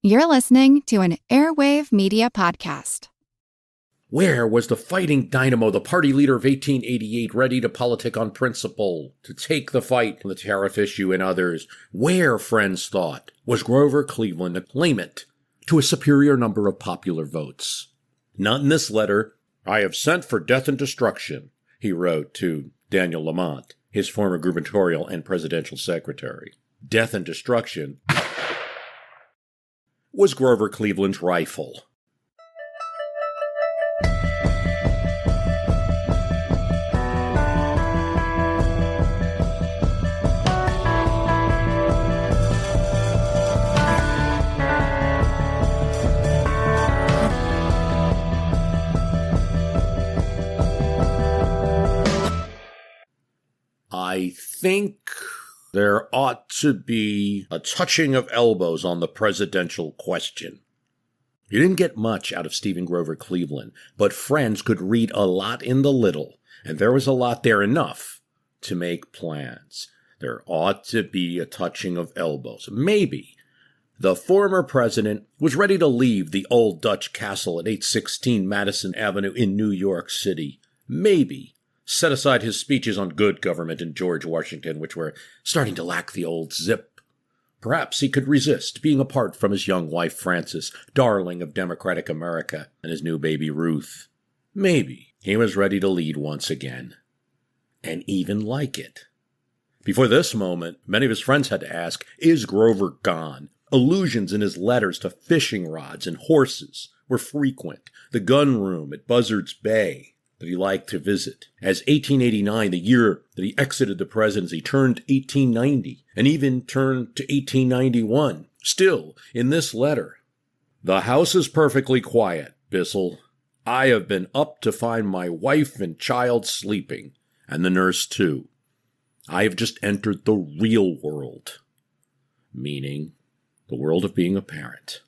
You're listening to an Airwave Media Podcast. Where was the fighting dynamo, the party leader of 1888, ready to politic on principle, to take the fight on the tariff issue and others? Where, friends thought, was Grover Cleveland a claimant to a superior number of popular votes? Not in this letter. I have sent for death and destruction, he wrote to Daniel Lamont, his former gubernatorial and presidential secretary. Death and destruction was Grover Cleveland's rifle. I think there ought to be a touching of elbows on the presidential question. You didn't get much out of Stephen Grover Cleveland, but friends could read a lot in the little, and there was a lot there enough to make plans. There ought to be a touching of elbows. Maybe the former president was ready to leave the old Dutch castle at 816 Madison Avenue in New York City. Maybe set aside his speeches on good government in George Washington, which were starting to lack the old zip. Perhaps he could resist being apart from his young wife Frances, darling of democratic America, and his new baby Ruth. Maybe he was ready to lead once again, and even like it. Before this moment, many of his friends had to ask, is Grover gone? Allusions in his letters to fishing rods and horses were frequent. The gun room at Buzzard's Bay that he liked to visit. As 1889, the year that he exited the presidency, turned 1890, and even turned to 1891. Still, in this letter, the house is perfectly quiet, Bissell. I have been up to find my wife and child sleeping, and the nurse too. I have just entered the real world, meaning the world of being a parent.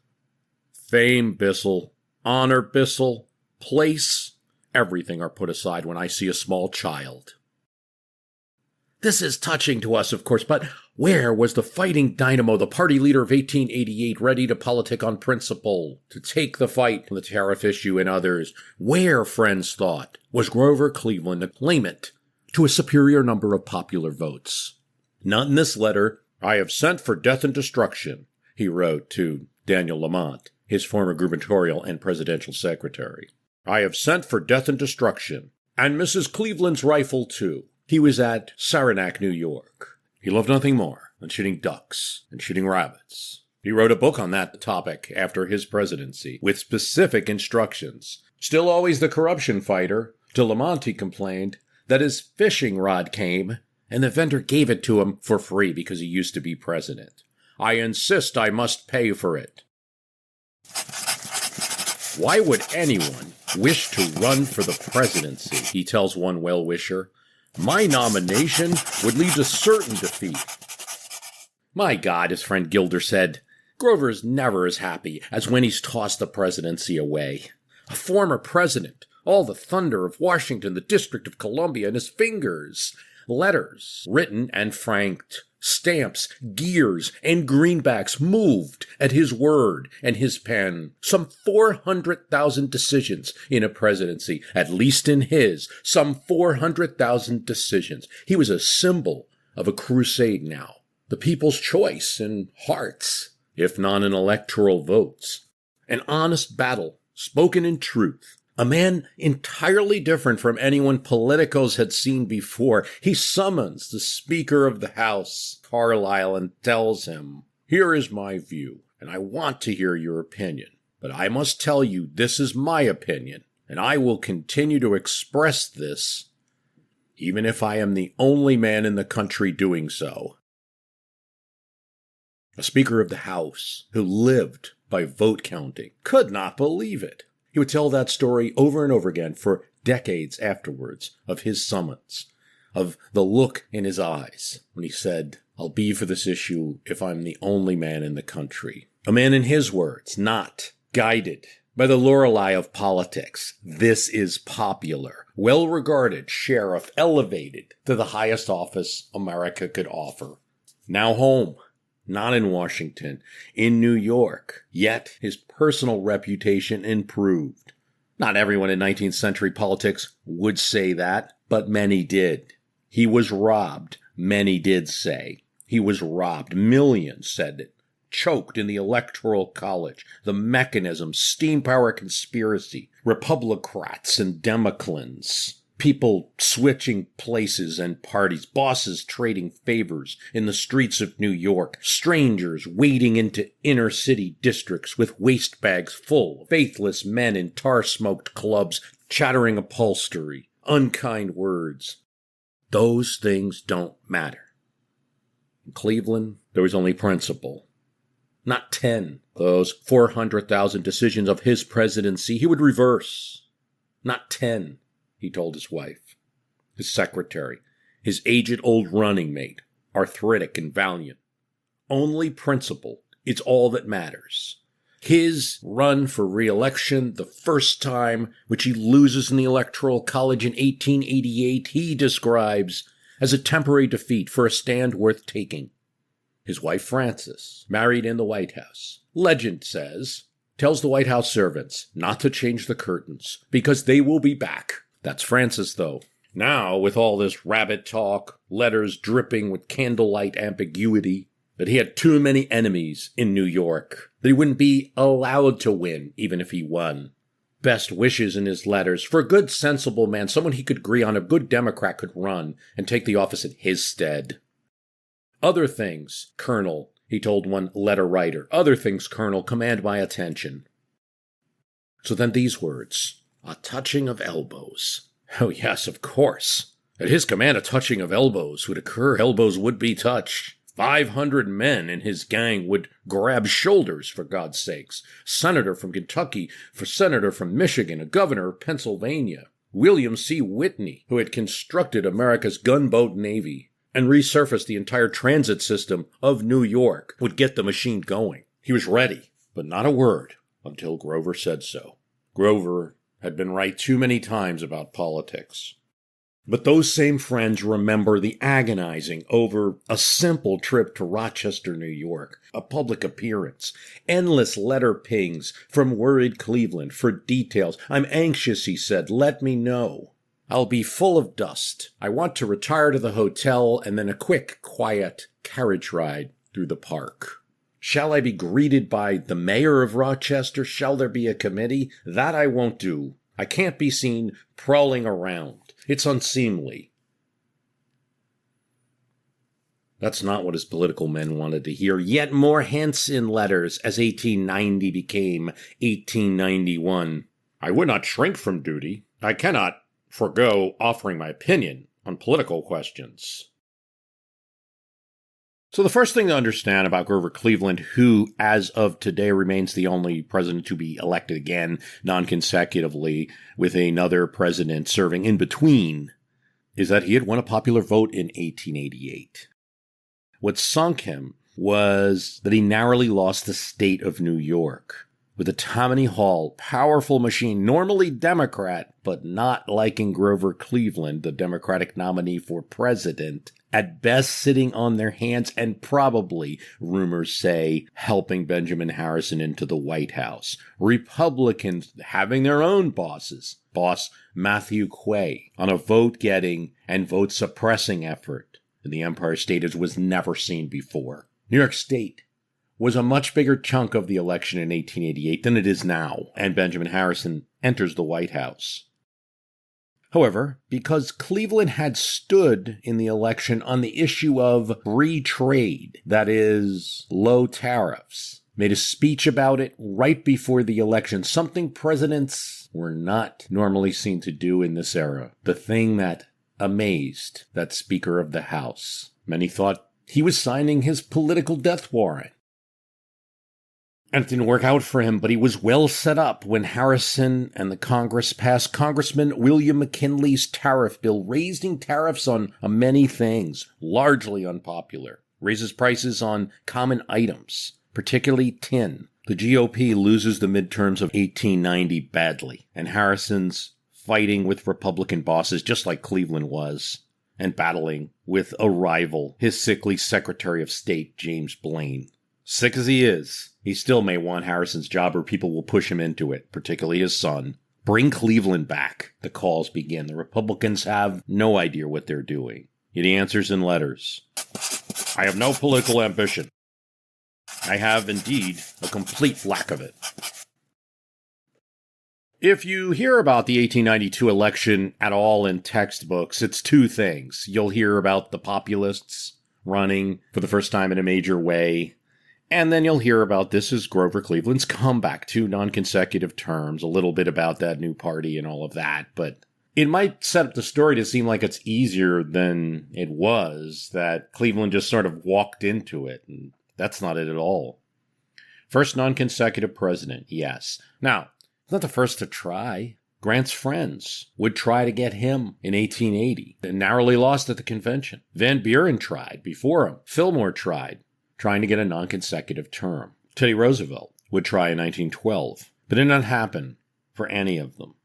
Fame, Bissell, honor, Bissell, place, everything are put aside when I see a small child. This is touching to us, of course, but where was the fighting dynamo, the party leader of 1888, ready to politic on principle, to take the fight on the tariff issue and others? Where, friends thought, was Grover Cleveland a claimant to a superior number of popular votes? Not in this letter. I have sent for death and destruction, he wrote to Daniel Lamont, his former gubernatorial and presidential secretary. I have sent for death and destruction, and Mrs. Cleveland's rifle, too. He was at Saranac, New York. He loved nothing more than shooting ducks and shooting rabbits. He wrote a book on that topic after his presidency, with specific instructions. Still always the corruption fighter, to Lamont he complained that his fishing rod came, and the vendor gave it to him for free because he used to be president. I insist I must pay for it. Why would anyone wish to run for the presidency, he tells one well-wisher. My nomination would lead to certain defeat. My God, his friend Gilder said, Grover's never as happy as when he's tossed the presidency away. A former president, all the thunder of Washington, the District of Columbia in his fingers. Letters, written and franked, stamps, gears, and greenbacks moved at his word and his pen. Some 400,000 decisions in a presidency, at least in his, some 400,000 decisions. He was a symbol of a crusade now. The people's choice in hearts, if not in electoral votes. An honest battle, spoken in truth. A man entirely different from anyone politicos had seen before. He summons the Speaker of the House, Carlisle, and tells him, here is my view, and I want to hear your opinion. But I must tell you this is my opinion, and I will continue to express this, even if I am the only man in the country doing so. A Speaker of the House who lived by vote counting could not believe it. He would tell that story over and over again for decades afterwards of his summons, of the look in his eyes when he said, I'll be for this issue if I'm the only man in the country. A man in his words, not guided by the Lorelei of politics. This is popular, well-regarded sheriff, elevated to the highest office America could offer. Now home, not in Washington, in New York. Yet his personal reputation improved. Not everyone in 19th century politics would say that, but many did. He was robbed, many did say. He was robbed. Millions said it. Choked in the Electoral College, the mechanism, steampower conspiracy, Republicrats and Democrats, people switching places and parties, bosses trading favors in the streets of New York, strangers wading into inner city districts with waste bags full of faithless men in tar-smoked clubs, chattering upholstery, unkind words. Those things don't matter. In Cleveland, there was only principle. Not 10. Those 400,000 decisions of his presidency he would reverse. Not 10, he told his wife, his secretary, his aged old running mate, arthritic and valiant. Only principle is all that matters. His run for re-election, the first time, which he loses in the Electoral College in 1888, he describes as a temporary defeat for a stand worth taking. His wife Frances, married in the White House, legend says, tells the White House servants not to change the curtains because they will be back. That's Frances, though. Now, with all this rabbit talk, letters dripping with candlelight ambiguity, that he had too many enemies in New York, that he wouldn't be allowed to win even if he won. Best wishes in his letters for a good, sensible man, someone he could agree on, a good Democrat could run and take the office in his stead. Other things, Colonel, he told one letter writer, other things, Colonel, command my attention. So then these words, a touching of elbows. Oh yes, of course. At his command, a touching of elbows would occur. Elbows would be touched. 500 men in his gang would grab shoulders, for God's sakes. Senator from Kentucky, for senator from Michigan, a governor of Pennsylvania. William C. Whitney, who had constructed America's gunboat navy and resurfaced the entire transit system of New York, would get the machine going. He was ready, but not a word until Grover said so. Grover had been right too many times about politics. But those same friends remember the agonizing over a simple trip to Rochester, New York, a public appearance, endless letter pings from worried Cleveland for details. I'm anxious, he said. Let me know. I'll be full of dust. I want to retire to the hotel and then a quick, quiet carriage ride through the park. Shall I be greeted by the mayor of Rochester? Shall there be a committee? That I won't do. I can't be seen prowling around. It's unseemly. That's not what his political men wanted to hear. Yet more hints in letters as 1890 became 1891. I would not shrink from duty. I cannot forego offering my opinion on political questions. So the first thing to understand about Grover Cleveland, who as of today remains the only president to be elected again non-consecutively with another president serving in between, is that he had won a popular vote in 1888. What sunk him was that he narrowly lost the state of New York. With a Tammany Hall, powerful machine, normally Democrat, but not liking Grover Cleveland, the Democratic nominee for president, at best sitting on their hands and probably, rumors say, helping Benjamin Harrison into the White House. Republicans having their own bosses. Boss Matthew Quay on a vote-getting and vote-suppressing effort in the Empire State as was never seen before. New York State was a much bigger chunk of the election in 1888 than it is now, and Benjamin Harrison enters the White House. However, because Cleveland had stood in the election on the issue of free trade, that is, low tariffs, made a speech about it right before the election, something presidents were not normally seen to do in this era, the thing that amazed that Speaker of the House. Many thought he was signing his political death warrant. And it didn't work out for him, but he was well set up when Harrison and the Congress passed Congressman William McKinley's tariff bill, raising tariffs on many things, largely unpopular. Raises prices on common items, particularly tin. The GOP loses the midterms of 1890 badly, and Harrison's fighting with Republican bosses, just like Cleveland was, and battling with a rival, his sickly Secretary of State, James Blaine. Sick as he is, he still may want Harrison's job or people will push him into it, particularly his son. Bring Cleveland back, the calls begin. The Republicans have no idea what they're doing. He answers in letters. I have no political ambition. I have, indeed, a complete lack of it. If you hear about the 1892 election at all in textbooks, it's two things. You'll hear about the populists running for the first time in a major way, and then you'll hear about this is Grover Cleveland's comeback to non-consecutive terms, a little bit about that new party and all of that, but it might set up the story to seem like it's easier than it was, that Cleveland just sort of walked into it, and that's not it at all. First non-consecutive president, yes. Now, he's not the first to try. Grant's friends would try to get him in 1880 and narrowly lost at the convention. Van Buren tried before him. Fillmore tried, trying to get a non-consecutive term. Teddy Roosevelt would try in 1912, but it did not happen for any of them.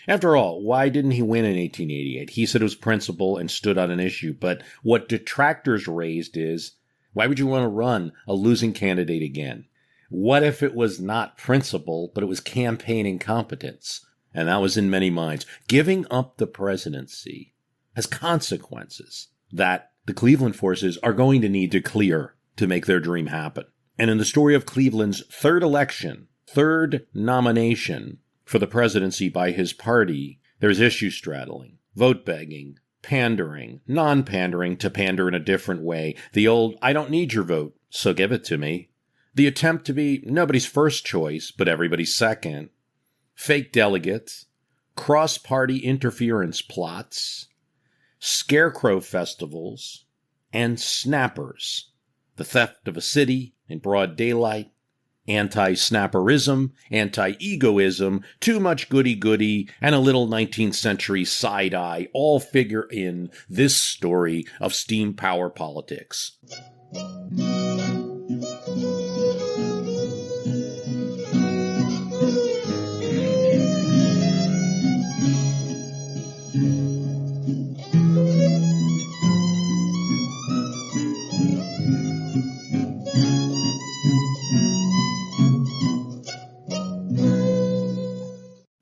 After all, why didn't he win in 1888? He said it was principle and stood on an issue, but what detractors raised is, why would you want to run a losing candidate again? What if it was not principle, but it was campaign incompetence? And that was in many minds. Giving up the presidency has consequences that the Cleveland forces are going to need to clear to make their dream happen. And in the story of Cleveland's third election, third nomination for the presidency by his party, there's issue straddling, vote begging, pandering, non-pandering to pander in a different way. The old, I don't need your vote, so give it to me. The attempt to be nobody's first choice, but everybody's second. Fake delegates, cross-party interference plots, scarecrow festivals, and snappers. The theft of a city in broad daylight, anti-snapperism, anti-egoism, too much goody-goody, and a little 19th century side-eye all figure in this story of steam power politics.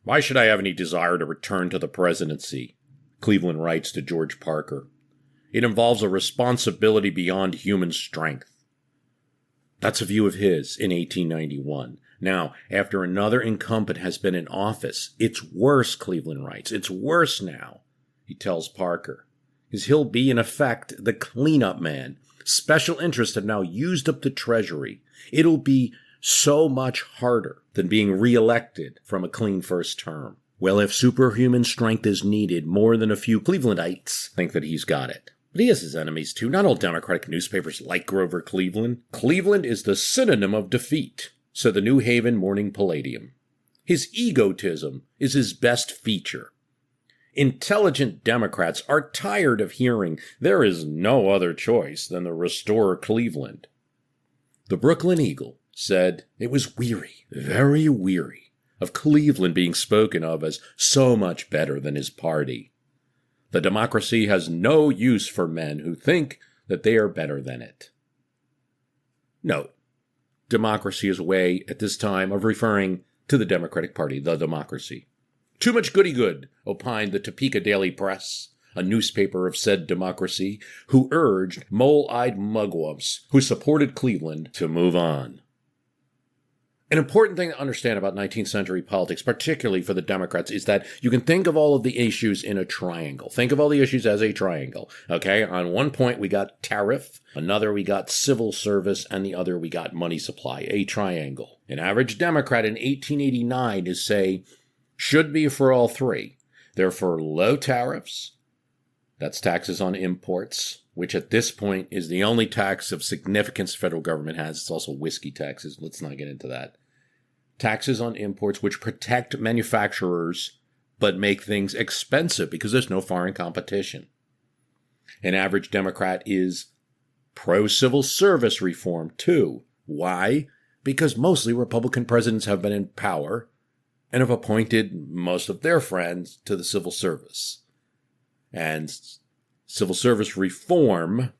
Why should I have any desire to return to the presidency? Cleveland writes to George Parker. It involves a responsibility beyond human strength. That's a view of his in 1891. Now, after another incumbent has been in office, it's worse, Cleveland writes. It's worse now, he tells Parker, because he'll be, in effect, the cleanup man. Special interests have now used up the Treasury. It'll be so much harder than being reelected from a clean first term. Well, if superhuman strength is needed, more than a few Clevelandites think that he's got it. But he has his enemies too. Not all Democratic newspapers like Grover Cleveland. Cleveland is the synonym of defeat, said the New Haven Morning Palladium. His egotism is his best feature. Intelligent Democrats are tired of hearing there is no other choice than to restore Cleveland. The Brooklyn Eagle said it was weary, very weary, of Cleveland being spoken of as so much better than his party. The democracy has no use for men who think that they are better than it. Note, democracy is a way at this time of referring to the Democratic Party, the democracy. Too much goody-good, opined the Topeka Daily Press, a newspaper of said democracy, who urged mole-eyed mugwumps who supported Cleveland to move on. An important thing to understand about 19th century politics, particularly for the Democrats, is that you can think of all of the issues in a triangle. Think of all the issues as a triangle, okay? On one point, we got tariff. Another, we got civil service. And the other, we got money supply, a triangle. An average Democrat in 1889 is, say, should be for all three. They're for low tariffs. That's taxes on imports, which at this point is the only tax of significance the federal government has. It's also whiskey taxes. Let's not get into that. Taxes on imports, which protect manufacturers, but make things expensive because there's no foreign competition. An average Democrat is pro-civil service reform, too. Why? Because mostly Republican presidents have been in power and have appointed most of their friends to the civil service. And civil service reform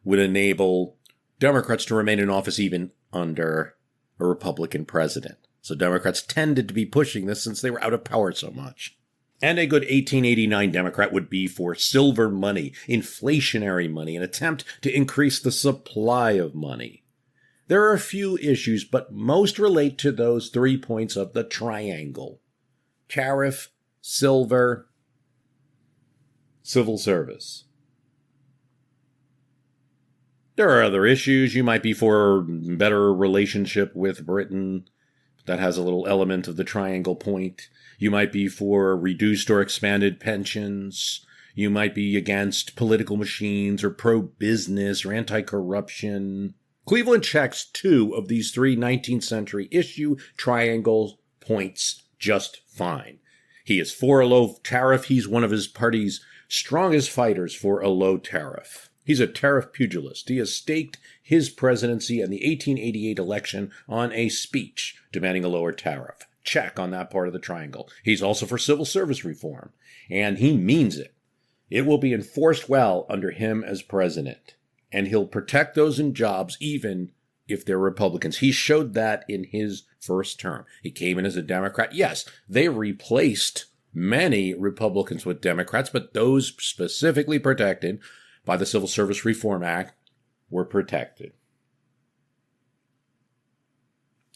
would enable Democrats to remain in office even under a Republican president. So Democrats tended to be pushing this since they were out of power so much. And a good 1889 Democrat would be for silver money, inflationary money, an attempt to increase the supply of money. There are a few issues, but most relate to those 3 points of the triangle: tariff, silver, civil service. There are other issues. You might be for a better relationship with Britain. That has a little element of the triangle point. You might be for reduced or expanded pensions. You might be against political machines or pro-business or anti-corruption. Cleveland checks 2 of these 3 19th century issue triangle points just fine. He is for a low tariff. He's one of his party's strongest fighters for a low tariff. He's a tariff pugilist. He has staked his presidency and the 1888 election on a speech demanding a lower tariff. Check on that part of the triangle. He's also for civil service reform, and he means it. It will be enforced well under him as president, and he'll protect those in jobs even if they're Republicans. He showed that in his first term. He came in as a Democrat. Yes, they replaced many Republicans with Democrats, but those specifically protected by the Civil Service Reform Act were protected.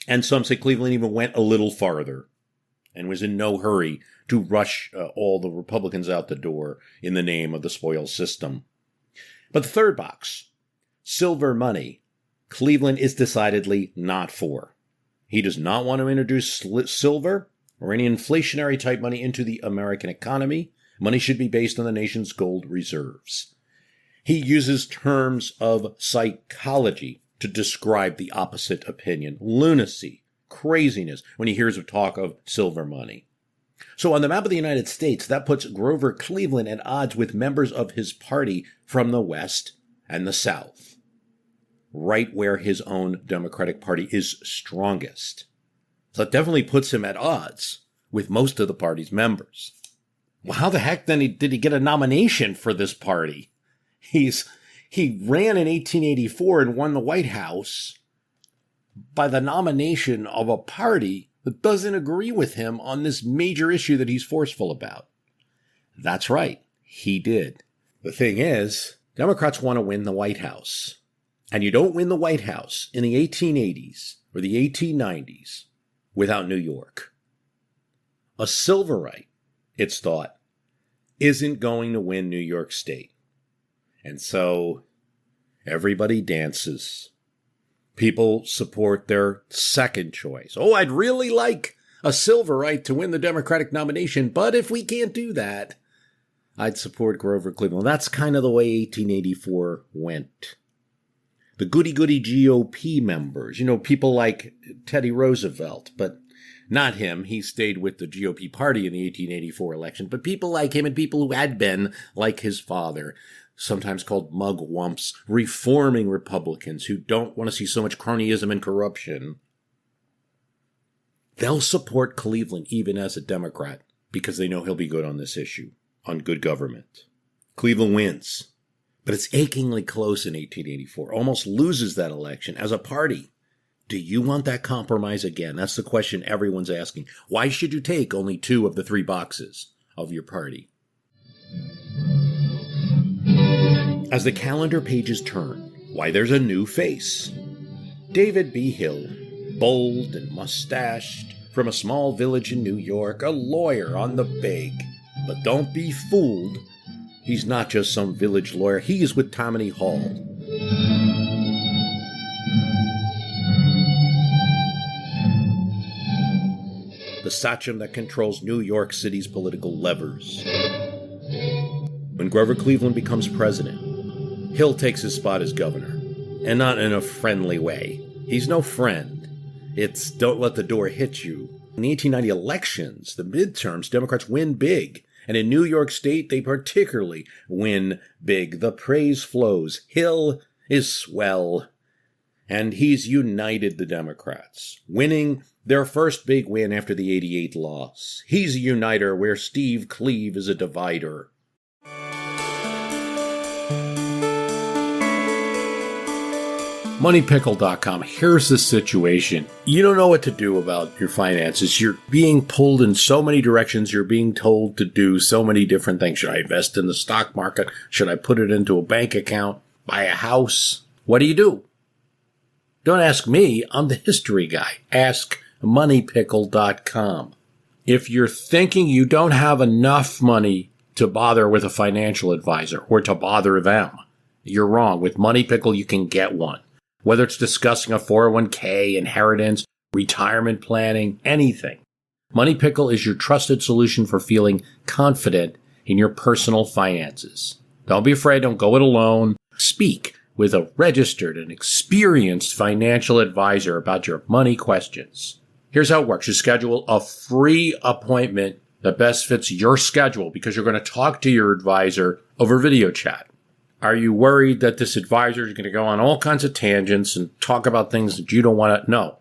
And some say Cleveland even went a little farther and was in no hurry to rush all the Republicans out the door in the name of the spoils system. But the third box, silver money, Cleveland is decidedly not for. He does not want to introduce silver or any inflationary type money into the American economy. Money should be based on the nation's gold reserves. He uses terms of psychology to describe the opposite opinion: lunacy, craziness, when he hears of talk of silver money. So on the map of the United States, that puts Grover Cleveland at odds with members of his party from the West and the South, right where his own Democratic Party is strongest. So that definitely puts him at odds with most of the party's members. Well, how the heck then did he get a nomination for this party? He ran in 1884 and won the White House by the nomination of a party that doesn't agree with him on this major issue that he's forceful about. That's right, he did. The thing is, Democrats want to win the White House. And you don't win the White House in the 1880s or the 1890s without New York. A Silverite, it's thought, isn't going to win New York State. And so everybody dances. People support their second choice. Oh, I'd really like a Silverite to win the Democratic nomination, but if we can't do that, I'd support Grover Cleveland. That's kind of the way 1884 went. The goody-goody GOP members, people like Teddy Roosevelt, but not him. He stayed with the GOP party in the 1884 election, but people like him and people who had been like his father, sometimes called mugwumps, reforming Republicans who don't want to see so much cronyism and corruption. They'll support Cleveland even as a Democrat because they know he'll be good on this issue, on good government. Cleveland wins, but it's achingly close in 1884, almost loses that election as a party. Do you want that compromise again? That's the question everyone's asking. Why should you take only 2 of the 3 boxes of your party? As the calendar pages turn, why, there's a new face. David B. Hill, bold and mustached, from a small village in New York, a lawyer on the big. But don't be fooled. He's not just some village lawyer. He is with Tammany Hall. The sachem that controls New York City's political levers. When Grover Cleveland becomes president, Hill takes his spot as governor, and not in a friendly way. He's no friend. It's don't let the door hit you. In the 1890 elections, the midterms, Democrats win big, and in New York State, they particularly win big. The praise flows. Hill is swell, and he's united the Democrats, winning their first big win after the 88 loss. He's a uniter where Steve Cleve is a divider. MoneyPickle.com. Here's the situation. You don't know what to do about your finances. You're being pulled in so many directions. You're being told to do so many different things. Should I invest in the stock market? Should I put it into a bank account? Buy a house? What do? Don't ask me. I'm the history guy. Ask MoneyPickle.com. If you're thinking you don't have enough money to bother with a financial advisor or to bother them, you're wrong. With Money Pickle, you can get one. Whether it's discussing a 401k, inheritance, retirement planning, anything. Money Pickle is your trusted solution for feeling confident in your personal finances. Don't be afraid. Don't go it alone. Speak with a registered and experienced financial advisor about your money questions. Here's how it works. You schedule a free appointment that best fits your schedule because you're going to talk to your advisor over video chat. Are you worried that this advisor is going to go on all kinds of tangents and talk about things that you don't want to? No,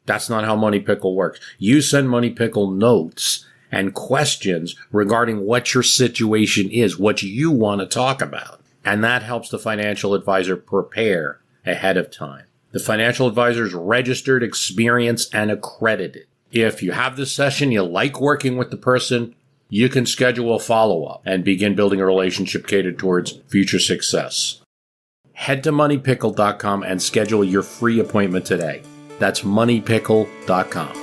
that's not how Money Pickle works. You send Money Pickle notes and questions regarding what your situation is, what you want to talk about. And that helps the financial advisor prepare ahead of time. The financial advisor is registered, experienced, and accredited. If you have this session, you like working with the person, you can schedule a follow-up and begin building a relationship catered towards future success. Head to MoneyPickle.com and schedule your free appointment today. That's MoneyPickle.com.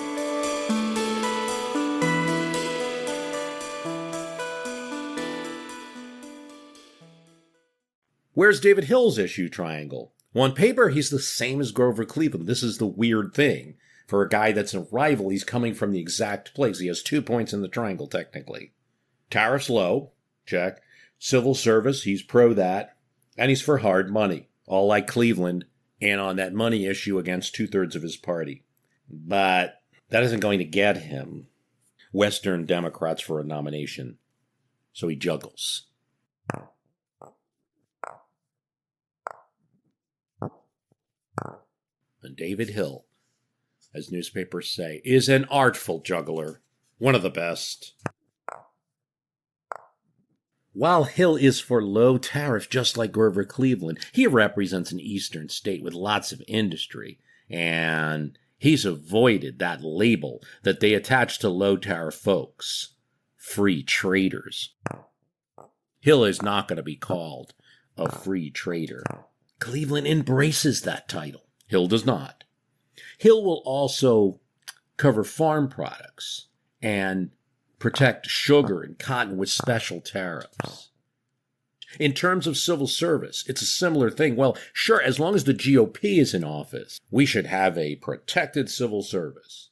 Where's David Hill's issue triangle? Well, on paper, he's the same as Grover Cleveland. This is the weird thing. For a guy that's a rival, he's coming from the exact place. He has 2 points in the triangle, technically. Tariffs low, check. Civil service, he's pro that. And he's for hard money, all like Cleveland, and on that money issue against 2/3 of his party. But that isn't going to get him Western Democrats for a nomination. So he juggles. And David Hill, as newspapers say, is an artful juggler, one of the best. While Hill is for low tariff, just like Grover Cleveland, he represents an eastern state with lots of industry, and he's avoided that label that they attach to low tariff folks, free traders. Hill is not going to be called a free trader. Cleveland embraces that title. Hill does not. Hill will also cover farm products and protect sugar and cotton with special tariffs. In terms of civil service, it's a similar thing. Well, sure, as long as the GOP is in office, we should have a protected civil service.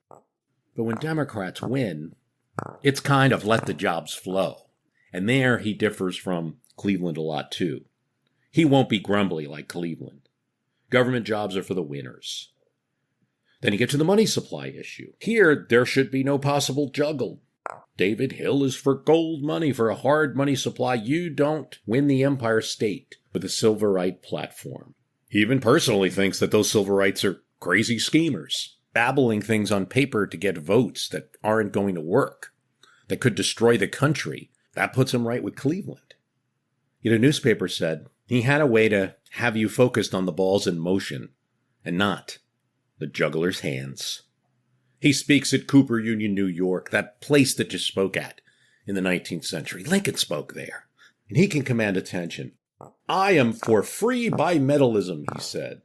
But when Democrats win, it's kind of let the jobs flow. And there he differs from Cleveland a lot too. He won't be grumbly like Cleveland. Government jobs are for the winners. Then you get to the money supply issue. Here, there should be no possible juggle. David Hill is for gold money, for a hard money supply. You don't win the Empire State with a Silverite platform. He even personally thinks that those Silverites are crazy schemers, babbling things on paper to get votes that aren't going to work, that could destroy the country. That puts him right with Cleveland. Yet a newspaper said he had a way to have you focused on the balls in motion and not the juggler's hands. He speaks at Cooper Union, New York, that place that you spoke at in the 19th century. Lincoln spoke there, and he can command attention. I am for free bimetallism, he said.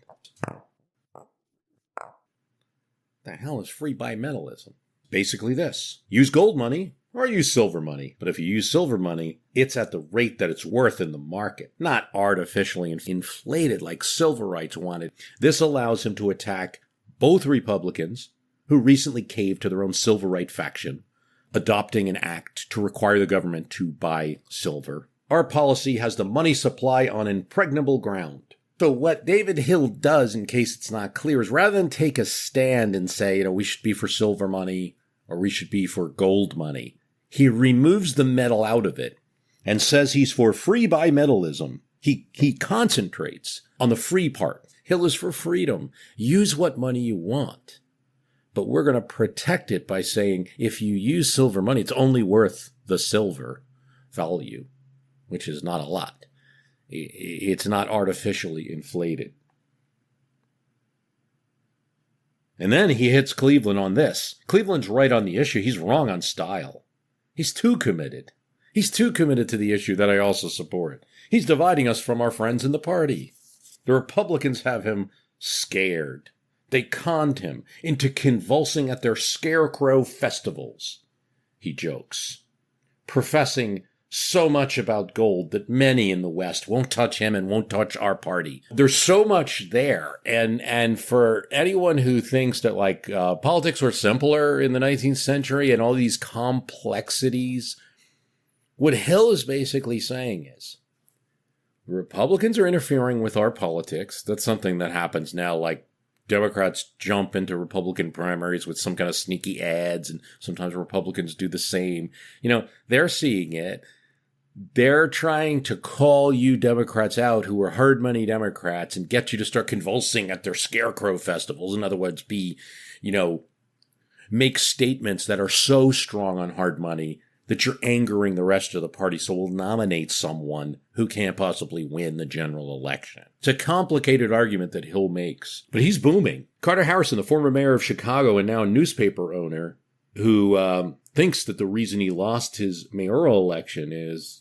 The hell is free bimetallism? Basically this. Use gold money or use silver money. But if you use silver money, it's at the rate that it's worth in the market, not artificially inflated like Silverites wanted. This allows him to attack both Republicans, who recently caved to their own Silverite faction, adopting an act to require the government to buy silver. Our policy has the money supply on impregnable ground. So what David Hill does, in case it's not clear, is rather than take a stand and say, we should be for silver money or we should be for gold money, he removes the metal out of it and says he's for free bimetallism. He concentrates on the free part. Hill is for freedom. Use what money you want. But we're going to protect it by saying if you use silver money, it's only worth the silver value, which is not a lot. It's not artificially inflated. And then he hits Cleveland on this. Cleveland's right on the issue. He's wrong on style. He's too committed. He's too committed to the issue that I also support. He's dividing us from our friends in the party. The Republicans have him scared. They conned him into convulsing at their Scarecrow festivals, he jokes, professing so much about gold that many in the West won't touch him and won't touch our party. There's so much there. And for anyone who thinks that politics were simpler in the 19th century and all these complexities, what Hill is basically saying is, the Republicans are interfering with our politics. That's something that happens now, like Democrats jump into Republican primaries with some kind of sneaky ads, and sometimes Republicans do the same. They're seeing it. They're trying to call you Democrats out who are hard money Democrats and get you to start convulsing at their Scarecrow festivals. In other words, make statements that are so strong on hard money that you're angering the rest of the party, so we'll nominate someone who can't possibly win the general election. It's a complicated argument that Hill makes, but he's booming. Carter Harrison, the former mayor of Chicago and now a newspaper owner, who thinks that the reason he lost his mayoral election is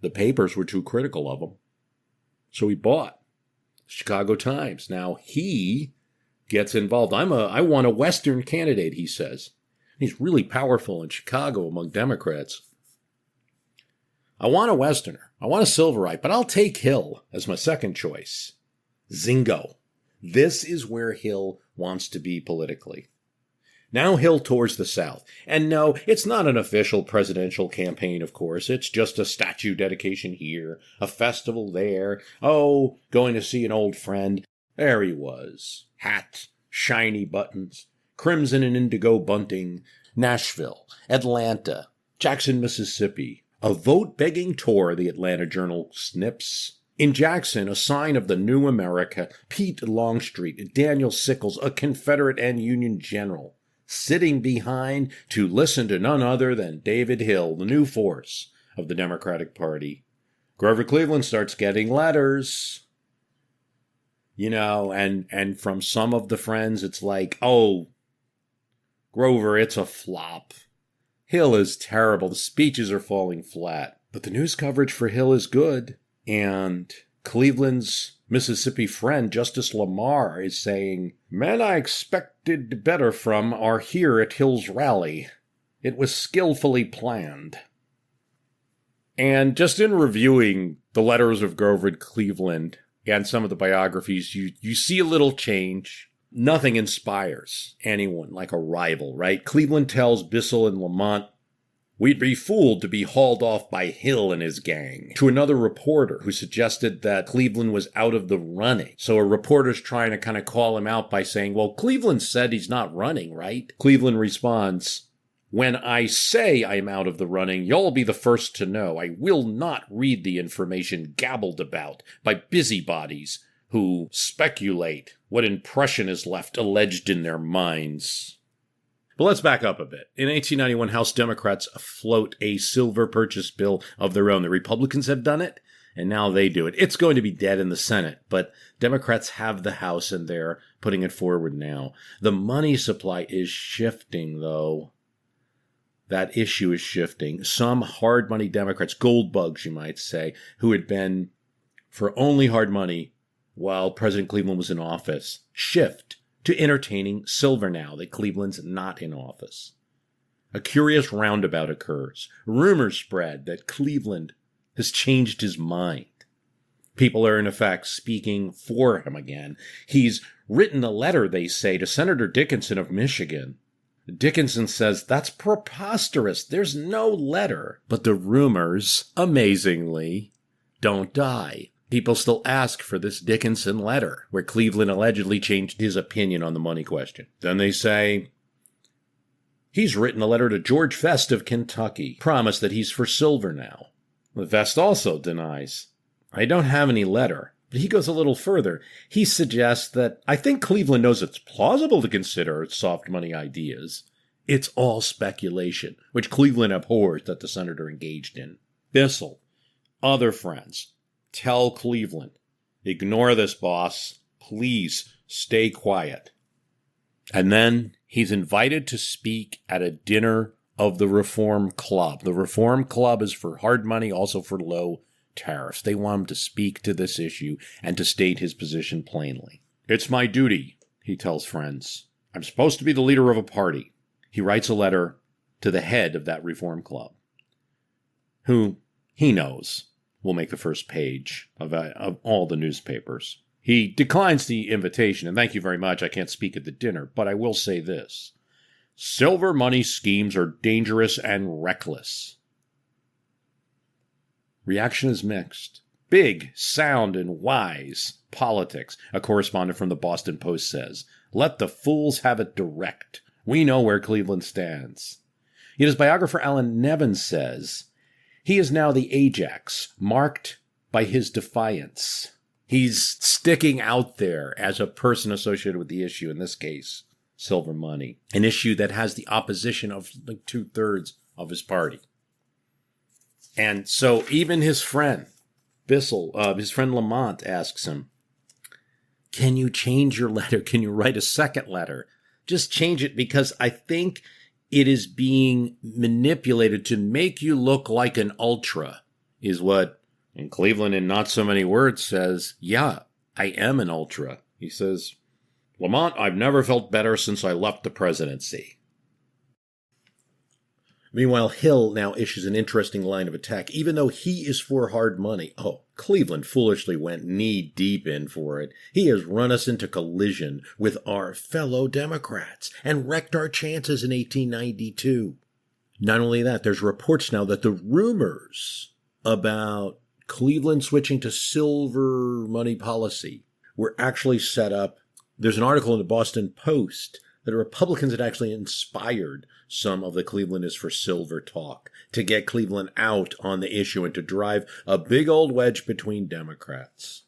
the papers were too critical of him. So he bought Chicago Times. Now he gets involved. I want a Western candidate, he says. He's really powerful in Chicago among Democrats. I want a Westerner. I want a Silverite, but I'll take Hill as my second choice. Zingo. This is where Hill wants to be politically. Now Hill tours the South. And no, it's not an official presidential campaign, of course. It's just a statue dedication here, a festival there. Oh, going to see an old friend. There he was. Hat, shiny buttons, crimson and indigo bunting, Nashville, Atlanta, Jackson, Mississippi. A vote-begging tour, the Atlanta Journal snips. In Jackson, a sign of the new America, Pete Longstreet, Daniel Sickles, a Confederate and Union general, sitting behind to listen to none other than David Hill, the new force of the Democratic Party. Grover Cleveland starts getting letters. And from some of the friends, it's like, oh, Grover, it's a flop. Hill is terrible. The speeches are falling flat. But the news coverage for Hill is good. And Cleveland's Mississippi friend, Justice Lamar, is saying, men I expected better from are here at Hill's rally. It was skillfully planned. And just in reviewing the letters of Grover Cleveland and some of the biographies, you see a little change. Nothing inspires anyone like a rival, right? Cleveland tells Bissell and Lamont, we'd be fooled to be hauled off by Hill and his gang. To another reporter who suggested that Cleveland was out of the running. So a reporter's trying to kind of call him out by saying, well, Cleveland said he's not running, right? Cleveland responds, when I say I'm out of the running, you'll be the first to know. I will not read the information gabbled about by busybodies who speculate what impression is left alleged in their minds. But let's back up a bit. In 1891, House Democrats float a silver purchase bill of their own. The Republicans have done it, and now they do it. It's going to be dead in the Senate, but Democrats have the House, and they're putting it forward now. The money supply is shifting, though. That issue is shifting. Some hard money Democrats, gold bugs, you might say, who had been for only hard money while President Cleveland was in office, shift to entertaining silver now that Cleveland's not in office. A curious roundabout occurs. Rumors spread that Cleveland has changed his mind. People are, in effect, speaking for him again. He's written a letter, they say, to Senator Dickinson of Michigan. Dickinson says, that's preposterous. There's no letter. But the rumors, amazingly, don't die. People still ask for this Dickinson letter, where Cleveland allegedly changed his opinion on the money question. Then they say, he's written a letter to George Vest of Kentucky, promised that he's for silver now. Vest also denies, I don't have any letter. But he goes a little further. He suggests that I think Cleveland knows it's plausible to consider soft money ideas. It's all speculation, which Cleveland abhors that the senator engaged in. Bissell, other friends, tell Cleveland, ignore this, boss. Please stay quiet. And then he's invited to speak at a dinner of the Reform Club. The Reform Club is for hard money, also for low tariffs. They want him to speak to this issue and to state his position plainly. It's my duty, he tells friends. I'm supposed to be the leader of a party. He writes a letter to the head of that Reform Club, who he knows will make the first page of all the newspapers. He declines the invitation, and thank you very much, I can't speak at the dinner, but I will say this. Silver money schemes are dangerous and reckless. Reaction is mixed. Big, sound, and wise politics, a correspondent from the Boston Post says. Let the fools have it direct. We know where Cleveland stands. Yet his biographer Alan Nevins says, he is now the Ajax, marked by his defiance. He's sticking out there as a person associated with the issue, in this case, silver money, an issue that has the opposition of like 2/3 of his party. And so even his friend, Bissell, his friend Lamont asks him, can you change your letter? Can you write a second letter? Just change it because I think it is being manipulated to make you look like an ultra, is what, in Cleveland in not so many words, says, yeah, I am an ultra. He says, Lamont, I've never felt better since I left the presidency. Meanwhile, Hill now issues an interesting line of attack. Even though he is for hard money, Cleveland foolishly went knee-deep in for it. He has run us into collision with our fellow Democrats and wrecked our chances in 1892. Not only that, there's reports now that the rumors about Cleveland switching to silver money policy were actually set up. There's an article in the Boston Post that Republicans had actually inspired some of the Cleveland is for silver talk to get Cleveland out on the issue and to drive a big old wedge between Democrats.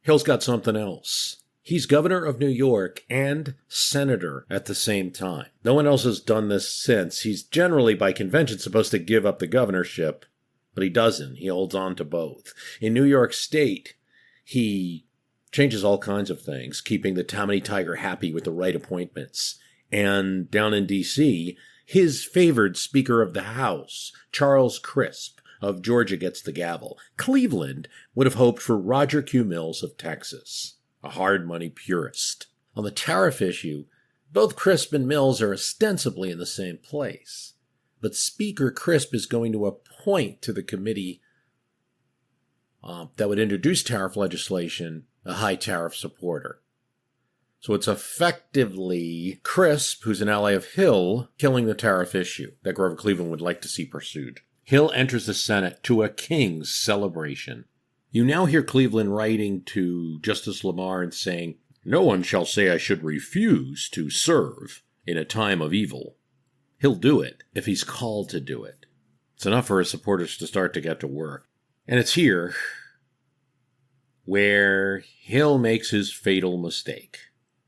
Hill's got something else. He's governor of New York and senator at the same time. No one else has done this since. He's generally, by convention, supposed to give up the governorship, but he doesn't. He holds on to both. In New York State, he changes all kinds of things, keeping the Tammany Tiger happy with the right appointments. And down in D.C., his favored Speaker of the House, Charles Crisp of Georgia, gets the gavel. Cleveland would have hoped for Roger Q. Mills of Texas, a hard money purist. On the tariff issue, both Crisp and Mills are ostensibly in the same place. But Speaker Crisp is going to appoint to the committee that would introduce tariff legislation a high tariff supporter. So it's effectively Crisp, who's an ally of Hill, killing the tariff issue that Grover Cleveland would like to see pursued. Hill enters the Senate to a king's celebration. You now hear Cleveland writing to Justice Lamar and saying, no one shall say I should refuse to serve in a time of evil. He'll do it if he's called to do it. It's enough for his supporters to start to get to work. And it's here where Hill makes his fatal mistake,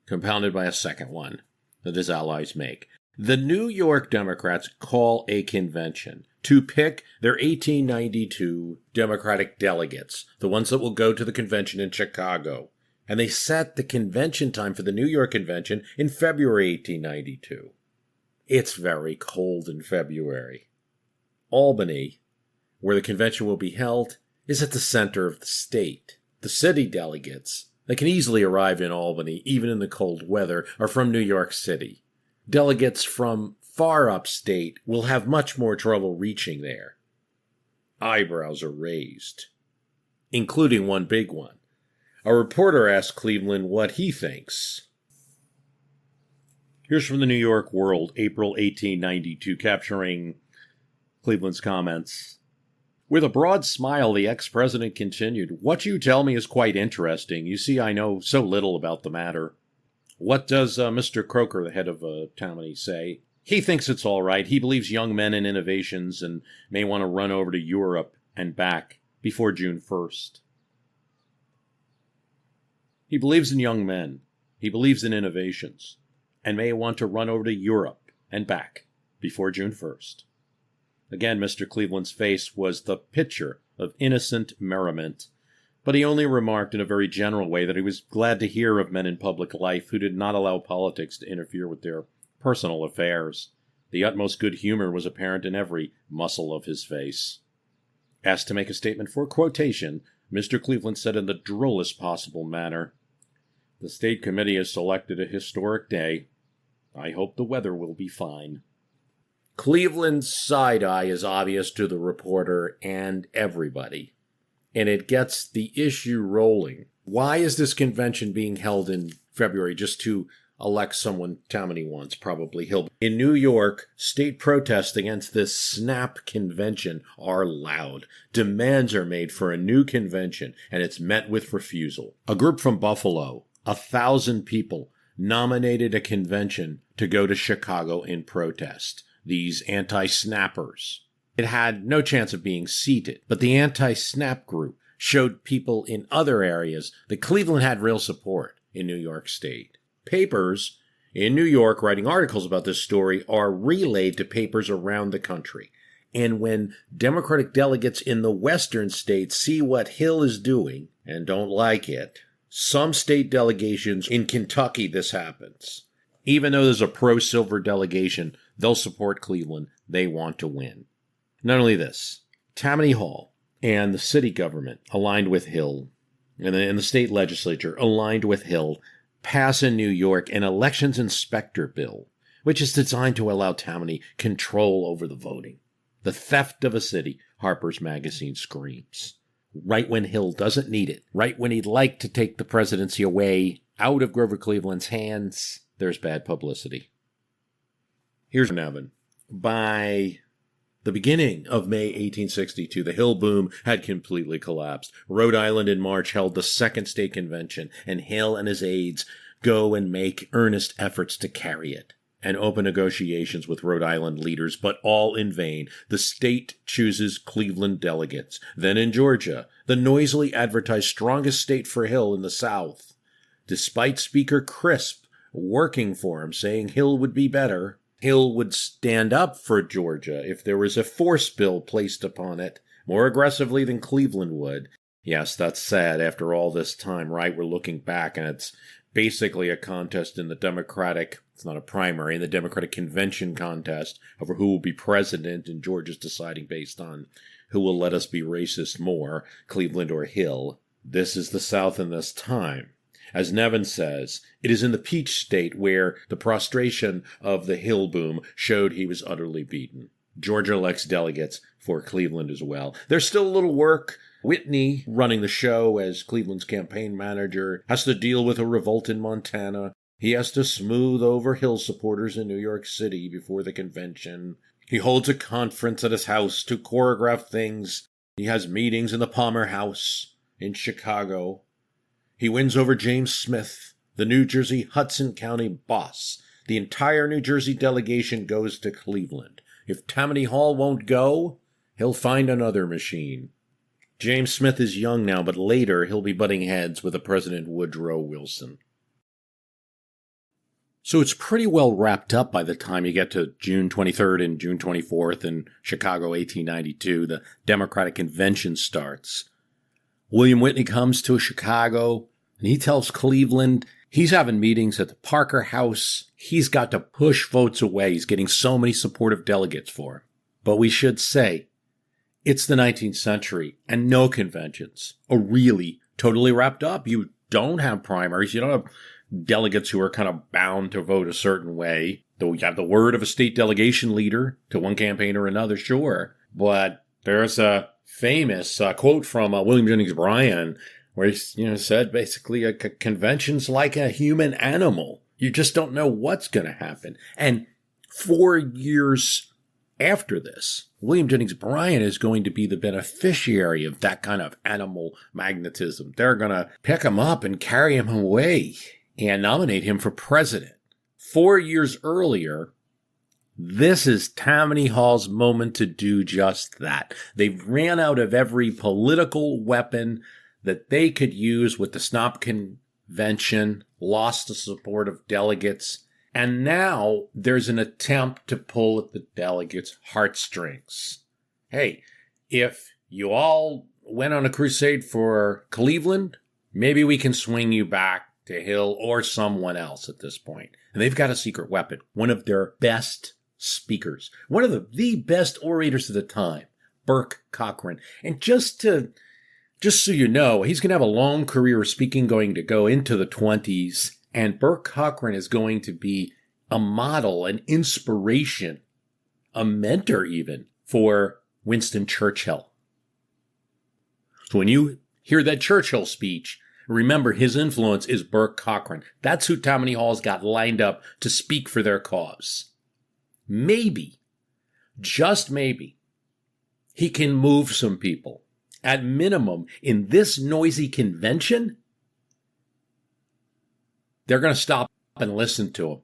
compounded by a second one that his allies make. The New York Democrats call a convention to pick their 1892 Democratic delegates, the ones that will go to the convention in Chicago. And they set the convention time for the New York convention in February 1892. It's very cold in February. Albany, where the convention will be held, is at the center of the state. The city delegates that can easily arrive in Albany, even in the cold weather, are from New York City. Delegates from far upstate will have much more trouble reaching there. Eyebrows are raised, including one big one. A reporter asked Cleveland what he thinks. Here's from the New York World, April 1892, capturing Cleveland's comments. With a broad smile, the ex-president continued, what you tell me is quite interesting. You see, I know so little about the matter. What does Mr. Croker, the head of Tammany, say? He thinks it's all right. He believes young men in innovations and may want to run over to Europe and back before June 1st. He believes in young men. He believes in innovations and may want to run over to Europe and back before June 1st. Again, Mr. Cleveland's face was the picture of innocent merriment, But he only remarked in a very general way that he was glad to hear of men in public life who did not allow politics to interfere with their personal affairs. The utmost good humor was apparent in every muscle of his face. Asked to make a statement for quotation, Mr. Cleveland said in the drollest possible manner, "The State Committee has selected a historic day. I hope the weather will be fine." Cleveland's side-eye is obvious to the reporter and everybody, and it gets the issue rolling. Why is this convention being held in February? Just to elect someone Tammany wants, probably Hill. In New York, state protests against this snap convention are loud. Demands are made for a new convention, and it's met with refusal. A group from Buffalo, 1,000 people, nominated a convention to go to Chicago in protest. These anti-snappers. It had no chance of being seated, but the anti-snap group showed people in other areas that Cleveland had real support in New York State. Papers in New York writing articles about this story are relayed to papers around the country. And when Democratic delegates in the western states see what Hill is doing and don't like it, some state delegations in Kentucky, this happens. Even though there's a pro-silver delegation, they'll support Cleveland. They want to win. Not only this, Tammany Hall and the city government aligned with Hill, and the state legislature aligned with Hill, pass in New York an elections inspector bill, which is designed to allow Tammany control over the voting. The theft of a city, Harper's Magazine screams. Right when Hill doesn't need it, right when he'd like to take the presidency away out of Grover Cleveland's hands, there's bad publicity. Here's Nevin. By the beginning of May 1862, the Hill boom had completely collapsed. Rhode Island in March held the second state convention, and Hill and his aides go and make earnest efforts to carry it and open negotiations with Rhode Island leaders, but all in vain. The state chooses Cleveland delegates. Then in Georgia, the noisily advertised strongest state for Hill in the South. Despite Speaker Crisp working for him, saying Hill would be better, Hill would stand up for Georgia if there was a force bill placed upon it, more aggressively than Cleveland would. Yes, that's sad after all this time, right? We're looking back, and it's basically a contest in the Democratic, it's not a primary, in the Democratic Convention contest over who will be president, and Georgia's deciding based on who will let us be racist more, Cleveland or Hill. This is the South in this time. As Nevin says, it is in the Peach State where the prostration of the Hill boom showed he was utterly beaten. Georgia elects delegates for Cleveland as well. There's still a little work. Whitney, running the show as Cleveland's campaign manager, has to deal with a revolt in Montana. He has to smooth over Hill supporters in New York City before the convention. He holds a conference at his house to choreograph things. He has meetings in the Palmer House in Chicago. He wins over James Smith, the New Jersey Hudson County boss. The entire New Jersey delegation goes to Cleveland. If Tammany Hall won't go, he'll find another machine. James Smith is young now, but later he'll be butting heads with the President Woodrow Wilson. So it's pretty well wrapped up by the time you get to June 23rd and June 24th in Chicago, 1892. The Democratic Convention starts. William Whitney comes to Chicago, and he tells Cleveland he's having meetings at the Parker House. He's got to push votes away. He's getting so many supportive delegates for him. But we should say, it's the 19th century, and no conventions are really totally wrapped up. You don't have primaries. You don't have delegates who are kind of bound to vote a certain way. Though you have the word of a state delegation leader to one campaign or another, sure. But there's a famous quote from William Jennings Bryan where he said basically a convention's like a human animal. You just don't know what's going to happen. And 4 years after this, William Jennings Bryan is going to be the beneficiary of that kind of animal magnetism. They're going to pick him up and carry him away and nominate him for president. 4 years earlier, this is Tammany Hall's moment to do just that. They've ran out of every political weapon that they could use with the Snop Convention, lost the support of delegates, and now there's an attempt to pull at the delegates' heartstrings. Hey, if you all went on a crusade for Cleveland, maybe we can swing you back to Hill or someone else at this point. And they've got a secret weapon, one of their best speakers, one of the best orators of the time, Burke Cochran. And just so you know, he's going to have a long career of speaking going to go into the 20s. And Burke Cochran is going to be a model, an inspiration, a mentor even for Winston Churchill. So when you hear that Churchill speech, remember his influence is Burke Cochran. That's who Tammany Hall's got lined up to speak for their cause. Maybe, just maybe, he can move some people. At minimum, in this noisy convention, they're going to stop and listen to him.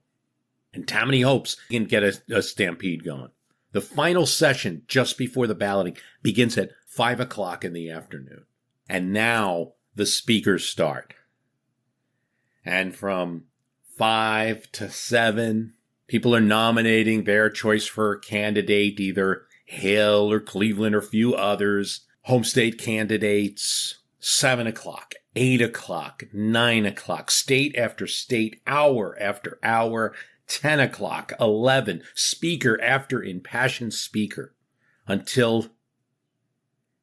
And Tammany hopes he can get a stampede going. The final session, just before the balloting, begins at 5 o'clock in the afternoon. And now the speakers start. And from 5 to 7, people are nominating their choice for a candidate, either Hill or Cleveland or a few others, home state candidates. 7 o'clock, 8 o'clock, 9 o'clock, state after state, hour after hour, 10 o'clock, 11, speaker after impassioned speaker, until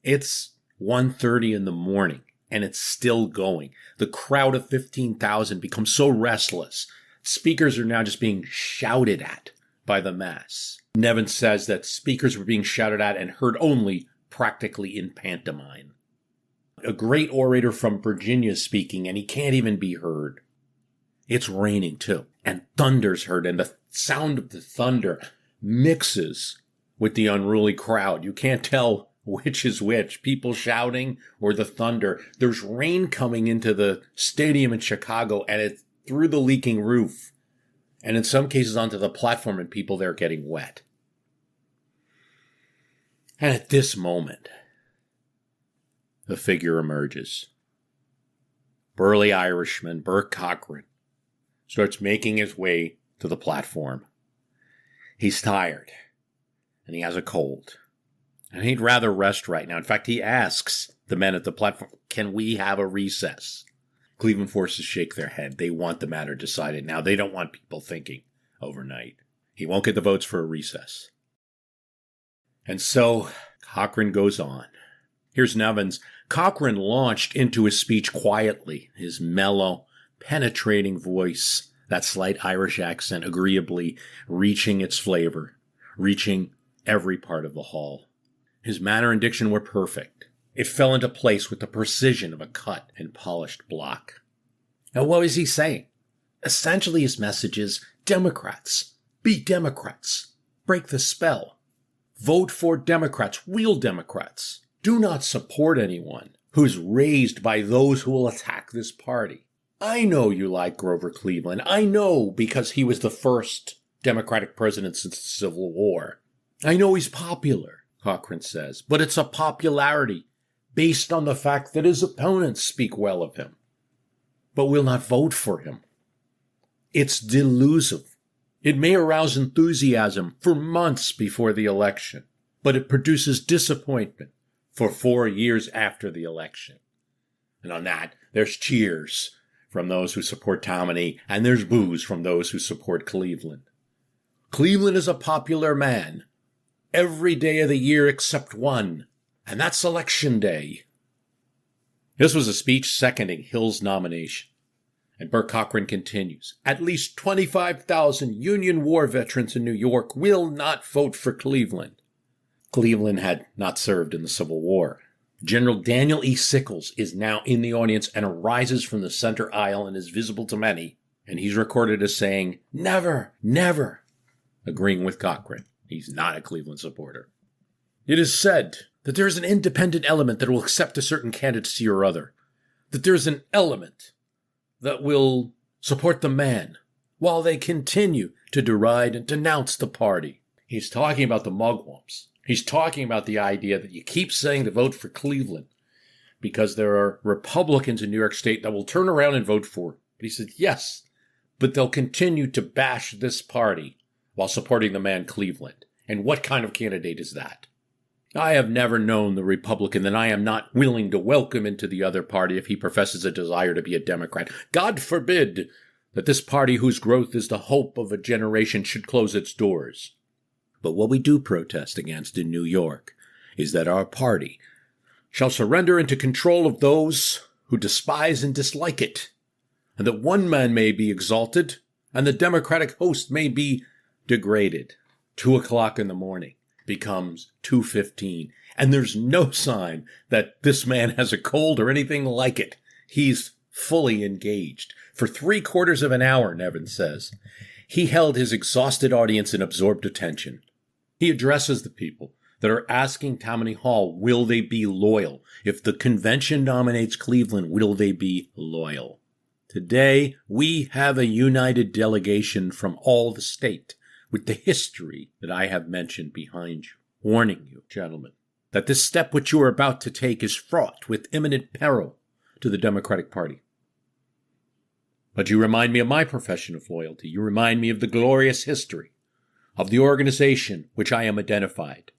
it's 1:30 in the morning, and it's still going. The crowd of 15,000 becomes so restless. Speakers are now just being shouted at by the mass. Nevin says that speakers were being shouted at and heard only practically in pantomime. A great orator from Virginia is speaking, and he can't even be heard. It's raining, too, and thunder's heard, and the sound of the thunder mixes with the unruly crowd. You can't tell which is which, people shouting or the thunder. There's rain coming into the stadium in Chicago, and it's through the leaking roof, and in some cases onto the platform, and people there getting wet. And at this moment, the figure emerges. Burly Irishman Burke Cochran starts making his way to the platform. He's tired, and he has a cold, and he'd rather rest right now. In fact, he asks the men at the platform, can we have a recess? Cleveland forces shake their head. They want the matter decided now. They don't want people thinking overnight. He won't get the votes for a recess. And so Cochran goes on. Here's Nevin's. Cochran launched into his speech quietly, his mellow, penetrating voice, that slight Irish accent agreeably reaching its flavor, reaching every part of the hall. His manner and diction were perfect. It fell into place with the precision of a cut and polished block. Now, what was he saying? Essentially, his message is, Democrats, be Democrats, break the spell. Vote for Democrats, real Democrats. Do not support anyone who is raised by those who will attack this party. I know you like Grover Cleveland. I know because he was the first Democratic president since the Civil War. I know he's popular, Cochran says, but it's a popularity based on the fact that his opponents speak well of him. But we'll not vote for him. It's delusive. It may arouse enthusiasm for months before the election, but it produces disappointment for 4 years after the election. And on that, there's cheers from those who support Tammany, and there's boos from those who support Cleveland. Cleveland is a popular man every day of the year except one, and that's Election Day. This was a speech seconding Hill's nomination. And Burke Cochran continues, at least 25,000 Union war veterans in New York will not vote for Cleveland. Cleveland had not served in the Civil War. General Daniel E. Sickles is now in the audience and arises from the center aisle and is visible to many. And he's recorded as saying, never, never, agreeing with Cochran. He's not a Cleveland supporter. It is said that there is an independent element that will accept a certain candidacy or other. That there is an element that will support the man while they continue to deride and denounce the party. He's talking about the mugwumps. He's talking about the idea that you keep saying to vote for Cleveland because there are Republicans in New York State that will turn around and vote for it. But he said, yes, but they'll continue to bash this party while supporting the man Cleveland. And what kind of candidate is that? I have never known the Republican that I am not willing to welcome into the other party if he professes a desire to be a Democrat. God forbid that this party, whose growth is the hope of a generation, should close its doors. But what we do protest against in New York is that our party shall surrender into control of those who despise and dislike it, and that one man may be exalted and the Democratic host may be degraded. 2:00 in the morning becomes 2:15, and there's no sign that this man has a cold or anything like it. He's fully engaged. For 3/4 of an hour, Nevin says, he held his exhausted audience in absorbed attention. He addresses the people that are asking Tammany Hall, will they be loyal? If the convention nominates Cleveland, will they be loyal? Today, we have a united delegation from all the state with the history that I have mentioned behind you, warning you, gentlemen, that this step which you are about to take is fraught with imminent peril to the Democratic Party. But you remind me of my profession of loyalty. You remind me of the glorious history of the organization which I am identified,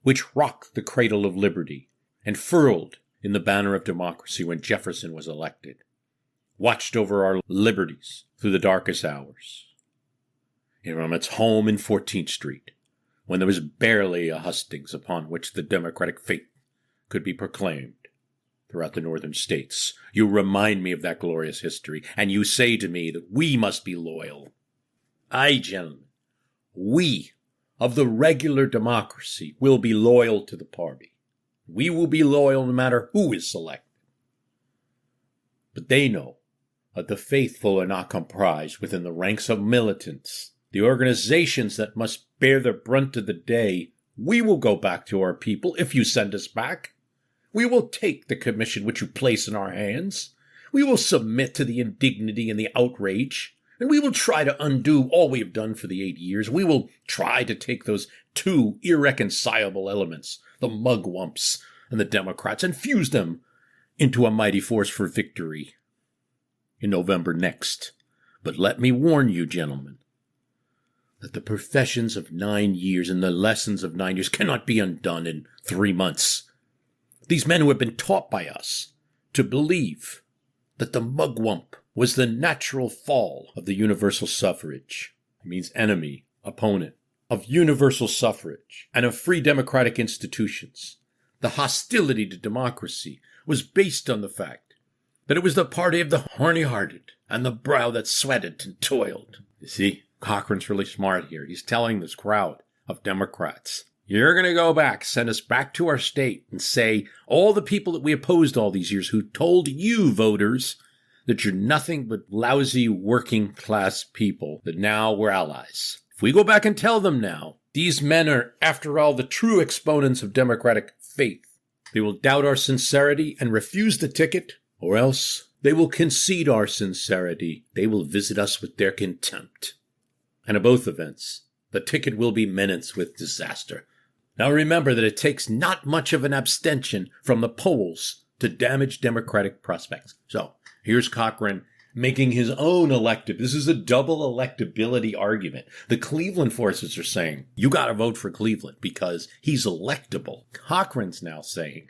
which rocked the cradle of liberty and furled in the banner of democracy when Jefferson was elected, watched over our liberties through the darkest hours. From its home in 14th Street, when there was barely a hustings upon which the Democratic faith could be proclaimed throughout the northern states. You remind me of that glorious history, and you say to me that we must be loyal. Aye, gentlemen, we of the regular democracy will be loyal to the party. We will be loyal no matter who is selected. But they know that the faithful are not comprised within the ranks of militants, the organizations that must bear the brunt of the day. We will go back to our people if you send us back. We will take the commission which you place in our hands. We will submit to the indignity and the outrage, and we will try to undo all we have done for the 8 years. We will try to take those two irreconcilable elements, the mugwumps and the Democrats, and fuse them into a mighty force for victory in November next. But let me warn you, gentlemen, that the professions of 9 years and the lessons of 9 years cannot be undone in 3 months. These men who have been taught by us to believe that the mugwump was the natural fall of the universal suffrage. It means enemy, opponent, of universal suffrage and of free democratic institutions. The hostility to democracy was based on the fact that it was the party of the horny-hearted and the brow that sweated and toiled. You see, Cochran's really smart here. He's telling this crowd of Democrats, you're going to go back, send us back to our state and say all the people that we opposed all these years who told you, voters, that you're nothing but lousy working class people, that now we're allies. If we go back and tell them now, these men are, after all, the true exponents of democratic faith, they will doubt our sincerity and refuse the ticket, or else they will concede our sincerity. They will visit us with their contempt. And in both events, the ticket will be menaced with disaster. Now remember that it takes not much of an abstention from the polls to damage democratic prospects. So here's Cochran making his own this is a double electability argument. The Cleveland forces are saying, you got to vote for Cleveland because he's electable. Cochran's now saying,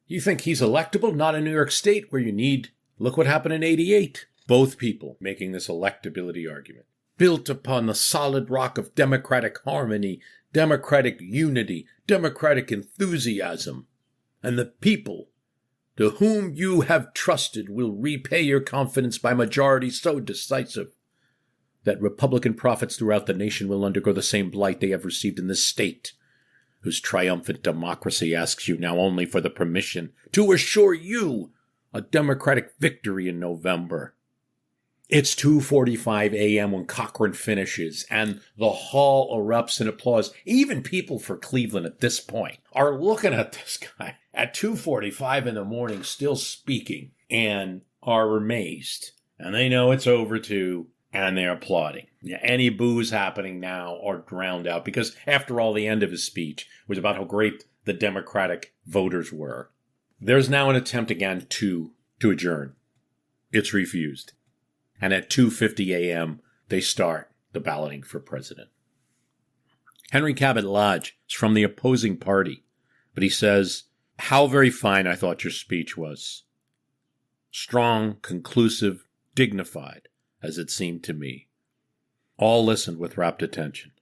you think he's electable? Not in New York State where you need, look what happened in 88. Both people making this electability argument, built upon the solid rock of democratic harmony, democratic unity, democratic enthusiasm. And the people to whom you have trusted will repay your confidence by majority so decisive that Republican prophets throughout the nation will undergo the same blight they have received in this state, whose triumphant democracy asks you now only for the permission to assure you a democratic victory in November. It's 2:45 a.m. when Cochran finishes, and the hall erupts in applause. Even people for Cleveland at this point are looking at this guy at 2:45 in the morning, still speaking, and are amazed. And they know it's over too, and they're applauding. Any boos happening now are drowned out, because after all, the end of his speech was about how great the Democratic voters were. There's now an attempt again to adjourn. It's refused. And at 2:50 a.m., they start the balloting for president. Henry Cabot Lodge is from the opposing party, But he says, "How very fine I thought your speech was. Strong, conclusive, dignified, as it seemed to me." All listened with rapt attention.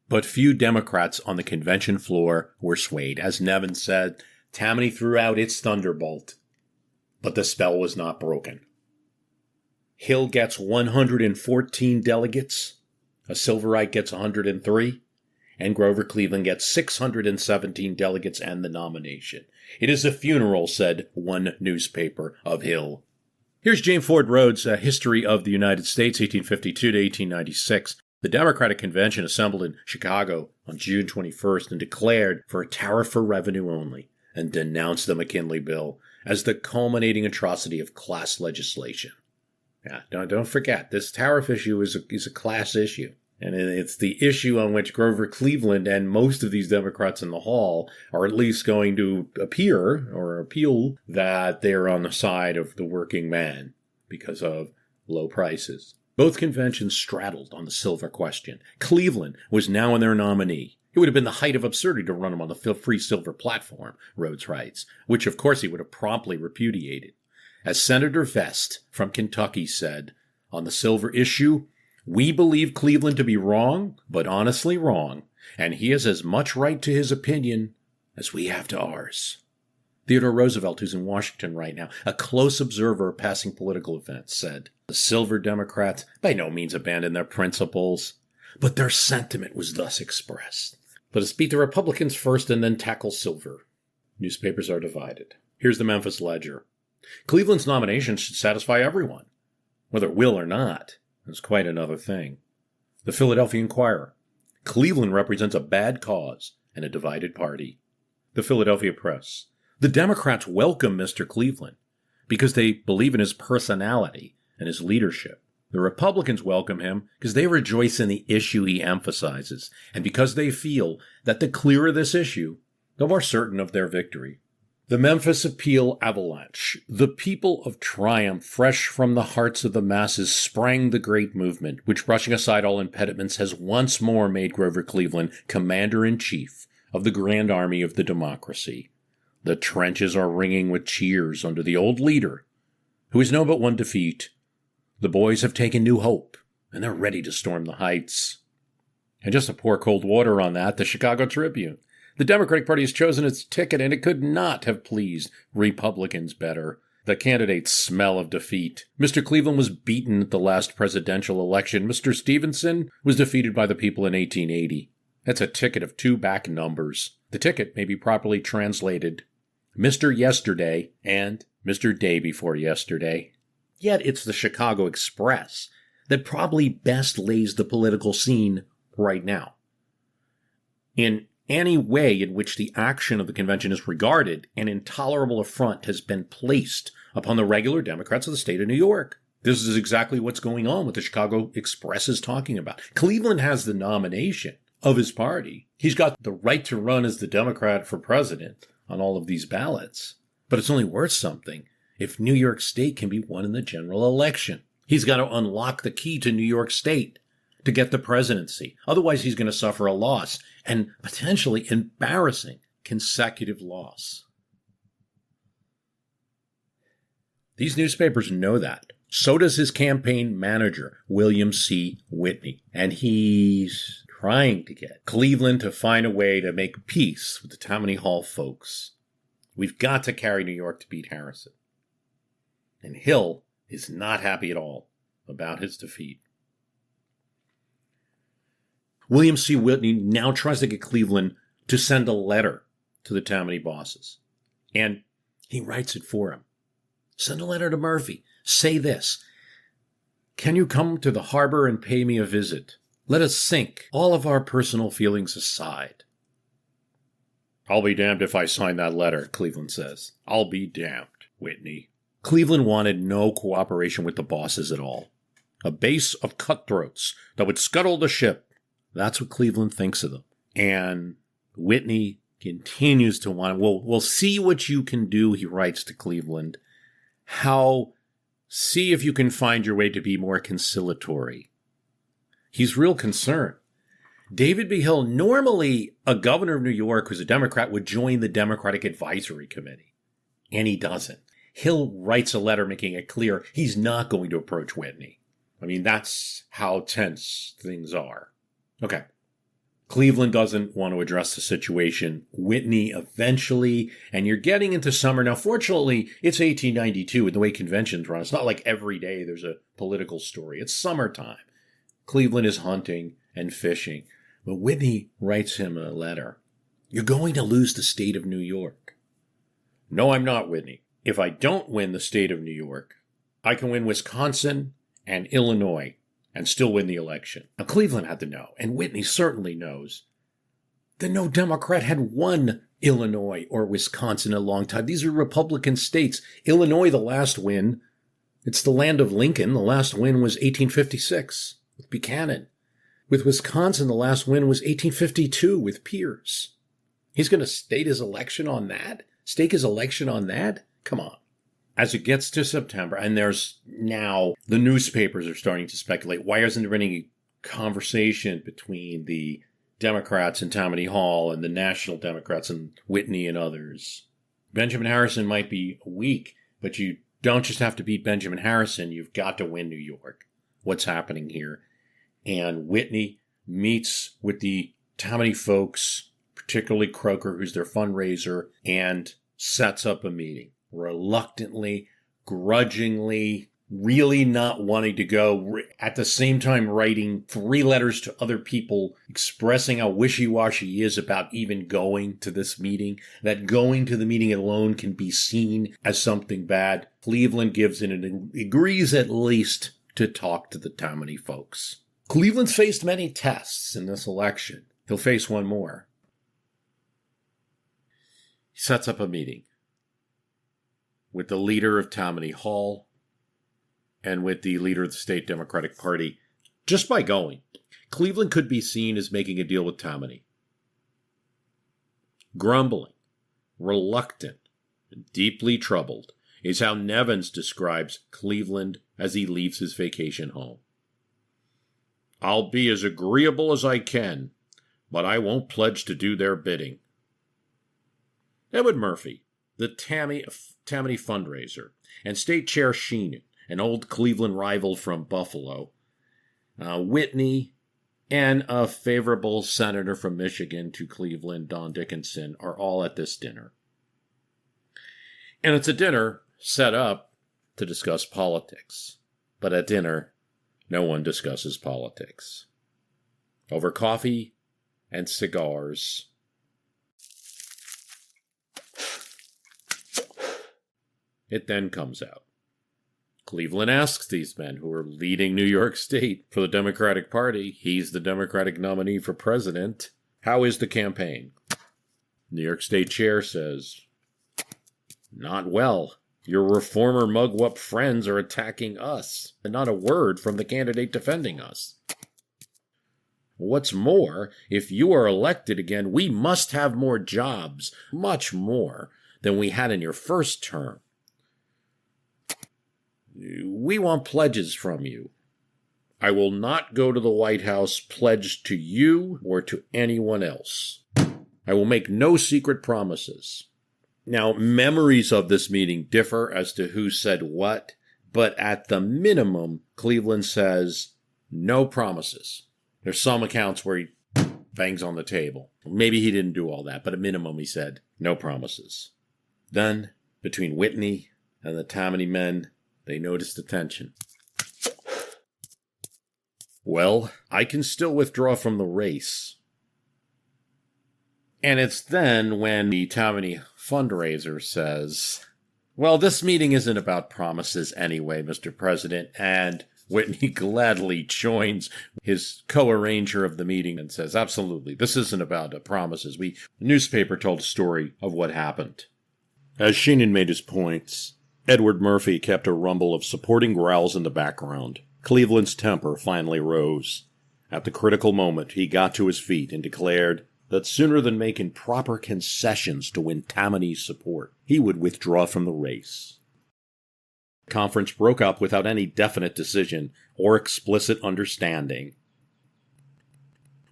But few Democrats on the convention floor were swayed. As Nevin said, Tammany threw out its thunderbolt, but the spell was not broken. Hill gets 114 delegates, a Silverite gets 103, and Grover Cleveland gets 617 delegates and the nomination. "It is a funeral," said one newspaper of Hill. Here's James Ford Rhodes' History of the United States, 1852 to 1896. The Democratic Convention assembled in Chicago on June 21st and declared for a tariff for revenue only and denounced the McKinley Bill as the culminating atrocity of class legislation. Yeah, don't forget, this tariff issue is a class issue. And it's the issue on which Grover Cleveland and most of these Democrats in the hall are at least going to appear or appeal that they're on the side of the working man because of low prices. Both conventions straddled on the silver question. Cleveland was now in their nominee. It would have been the height of absurdity to run him on the free silver platform, Rhodes writes, which of course he would have promptly repudiated. As Senator Vest from Kentucky said, on the silver issue, "We believe Cleveland to be wrong, but honestly wrong, and he has as much right to his opinion as we have to ours." Theodore Roosevelt, who's in Washington right now, a close observer of passing political events, said, "The silver Democrats by no means abandoned their principles, but their sentiment was thus expressed. Let us beat the Republicans first and then tackle silver." Newspapers are divided. Here's the Memphis Ledger. Cleveland's nomination should satisfy everyone. Whether it will or not is quite another thing. The Philadelphia Inquirer. Cleveland represents a bad cause and a divided party. The Philadelphia Press. The Democrats welcome Mr. Cleveland because they believe in his personality and his leadership. The Republicans welcome him because they rejoice in the issue he emphasizes and because they feel that the clearer this issue, the more certain of their victory. The Memphis Appeal Avalanche. The people of triumph, fresh from the hearts of the masses, sprang the great movement, which, brushing aside all impediments, has once more made Grover Cleveland commander-in-chief of the grand army of the democracy. The trenches are ringing with cheers under the old leader, who has known but one defeat. The boys have taken new hope, and they're ready to storm the heights. And just to pour cold water on that, the Chicago Tribune. The Democratic Party has chosen its ticket, and it could not have pleased Republicans better. The candidates smell of defeat. Mr. Cleveland was beaten at the last presidential election. Mr. Stevenson was defeated by the people in 1880. That's a ticket of two back numbers. The ticket may be properly translated Mr. Yesterday and Mr. Day Before Yesterday. Yet it's the Chicago Express that probably best lays the political scene right now. In any way in which the action of the convention is regarded, an intolerable affront has been placed upon the regular Democrats of the state of New York. This is exactly what's going on, what the Chicago Express is talking about. Cleveland has the nomination of his party. He's got the right to run as the Democrat for president on all of these ballots. But it's only worth something if New York State can be won in the general election. He's got to unlock the key to New York State to get the presidency. Otherwise, he's going to suffer a loss, and potentially embarrassing consecutive loss. These newspapers know that. So does his campaign manager, William C. Whitney. And he's trying to get Cleveland to find a way to make peace with the Tammany Hall folks. We've got to carry New York to beat Harrison. And Hill is not happy at all about his defeat. William C. Whitney now tries to get Cleveland to send a letter to the Tammany bosses. And he writes it for him. Send a letter to Murphy. Say this: "Can you come to the harbor and pay me a visit? Let us sink all of our personal feelings aside." "I'll be damned if I sign that letter," Cleveland says. "I'll be damned, Whitney." Cleveland wanted no cooperation with the bosses at all. A base of cutthroats that would scuttle the ship. That's what Cleveland thinks of them. And Whitney continues to want, we'll see what you can do, he writes to Cleveland. See if you can find your way to be more conciliatory. He's real concerned. David B. Hill, normally a governor of New York who's a Democrat, would join the Democratic Advisory Committee. And he doesn't. Hill writes a letter making it clear he's not going to approach Whitney. I mean, that's how tense things are. Okay. Cleveland doesn't want to address the situation. Whitney eventually, and you're getting into summer. Now, fortunately, it's 1892 and the way conventions run. It's not like every day there's a political story. It's summertime. Cleveland is hunting and fishing. But Whitney writes him a letter. You're going to lose the state of New York. No, I'm not, Whitney. If I don't win the state of New York, I can win Wisconsin and Illinois and still win the election. Now, Cleveland had to know, and Whitney certainly knows, that no Democrat had won Illinois or Wisconsin in a long time. These are Republican states. Illinois, the last win, it's the land of Lincoln. The last win was 1856 with Buchanan. With Wisconsin, the last win was 1852 with Pierce. He's going to stake his election on that? Come on. As it gets to September, and there's now, the newspapers are starting to speculate, why isn't there any conversation between the Democrats in Tammany Hall and the National Democrats and Whitney and others? Benjamin Harrison might be weak, but you don't just have to beat Benjamin Harrison, you've got to win New York. What's happening here? And Whitney meets with the Tammany folks, particularly Croker, who's their fundraiser, and sets up a meeting. Reluctantly, grudgingly, really not wanting to go, at the same time writing 3 letters to other people expressing how wishy-washy he is about even going to this meeting, that going to the meeting alone can be seen as something bad. Cleveland gives in and agrees at least to talk to the Tammany folks. Cleveland's faced many tests in this election. He'll face one more. He sets up a meeting with the leader of Tammany Hall and with the leader of the state Democratic Party. Just by going, Cleveland could be seen as making a deal with Tammany. Grumbling, reluctant, deeply troubled is how Nevins describes Cleveland as he leaves his vacation home. I'll be as agreeable as I can, but I won't pledge to do their bidding. Edward Murphy, the Tammany fundraiser, and State Chair Sheenan, an old Cleveland rival from Buffalo, Whitney, and a favorable senator from Michigan to Cleveland, Don Dickinson, are all at this dinner. And it's a dinner set up to discuss politics. But at dinner, no one discusses politics. Over coffee and cigars, it then comes out. Cleveland asks these men who are leading New York State for the Democratic Party, he's the Democratic nominee for president, how is the campaign? New York State Chair says, not well. Your reformer mugwump friends are attacking us, and not a word from the candidate defending us. What's more, if you are elected again, we must have more jobs, much more than we had in your first term. We want pledges from you. I will not go to the White House pledged to you or to anyone else. I will make no secret promises. Now, memories of this meeting differ as to who said what, but at the minimum, Cleveland says no promises. There's some accounts where he bangs on the table. Maybe he didn't do all that, but at minimum, he said no promises. Then, between Whitney and the Tammany men, they noticed the tension. Well, I can still withdraw from the race. And it's then when the Tammany fundraiser says, well, this meeting isn't about promises anyway, Mr. President, and Whitney gladly joins his co-arranger of the meeting and says, absolutely, this isn't about promises. The newspaper told a story of what happened. As Sheenan made his points, Edward Murphy kept a rumble of supporting growls in the background. Cleveland's temper finally rose. At the critical moment, he got to his feet and declared that sooner than make improper concessions to win Tammany's support, he would withdraw from the race. The conference broke up without any definite decision or explicit understanding.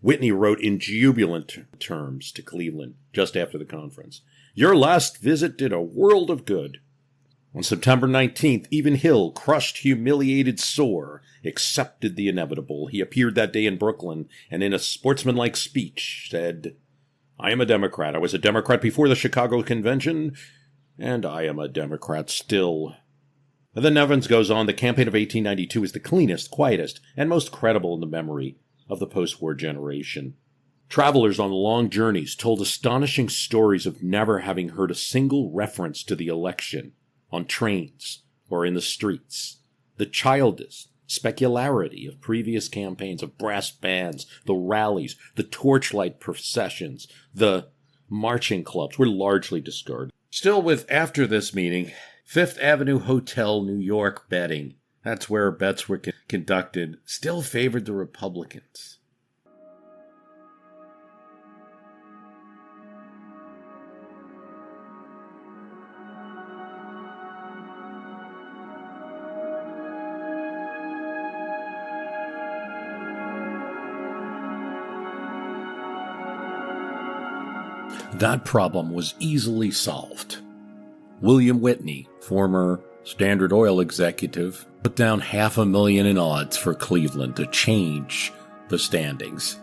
Whitney wrote in jubilant terms to Cleveland just after the conference, "Your last visit did a world of good." On September 19th, even Hill, crushed, humiliated, sore, accepted the inevitable. He appeared that day in Brooklyn and in a sportsmanlike speech said, "I am a Democrat. I was a Democrat before the Chicago Convention, and I am a Democrat still." Then Nevins goes on, "The campaign of 1892 is the cleanest, quietest, and most credible in the memory of the post-war generation. Travelers on long journeys told astonishing stories of never having heard a single reference to the election on trains or in the streets. The childish specularity of previous campaigns, of brass bands, the rallies, the torchlight processions, the marching clubs were largely discarded." Still with after this meeting, Fifth Avenue Hotel, New York betting, that's where bets were conducted, still favored the Republicans. That problem was easily solved. William Whitney, former Standard Oil executive, put down $500,000 in odds for Cleveland to change the standings.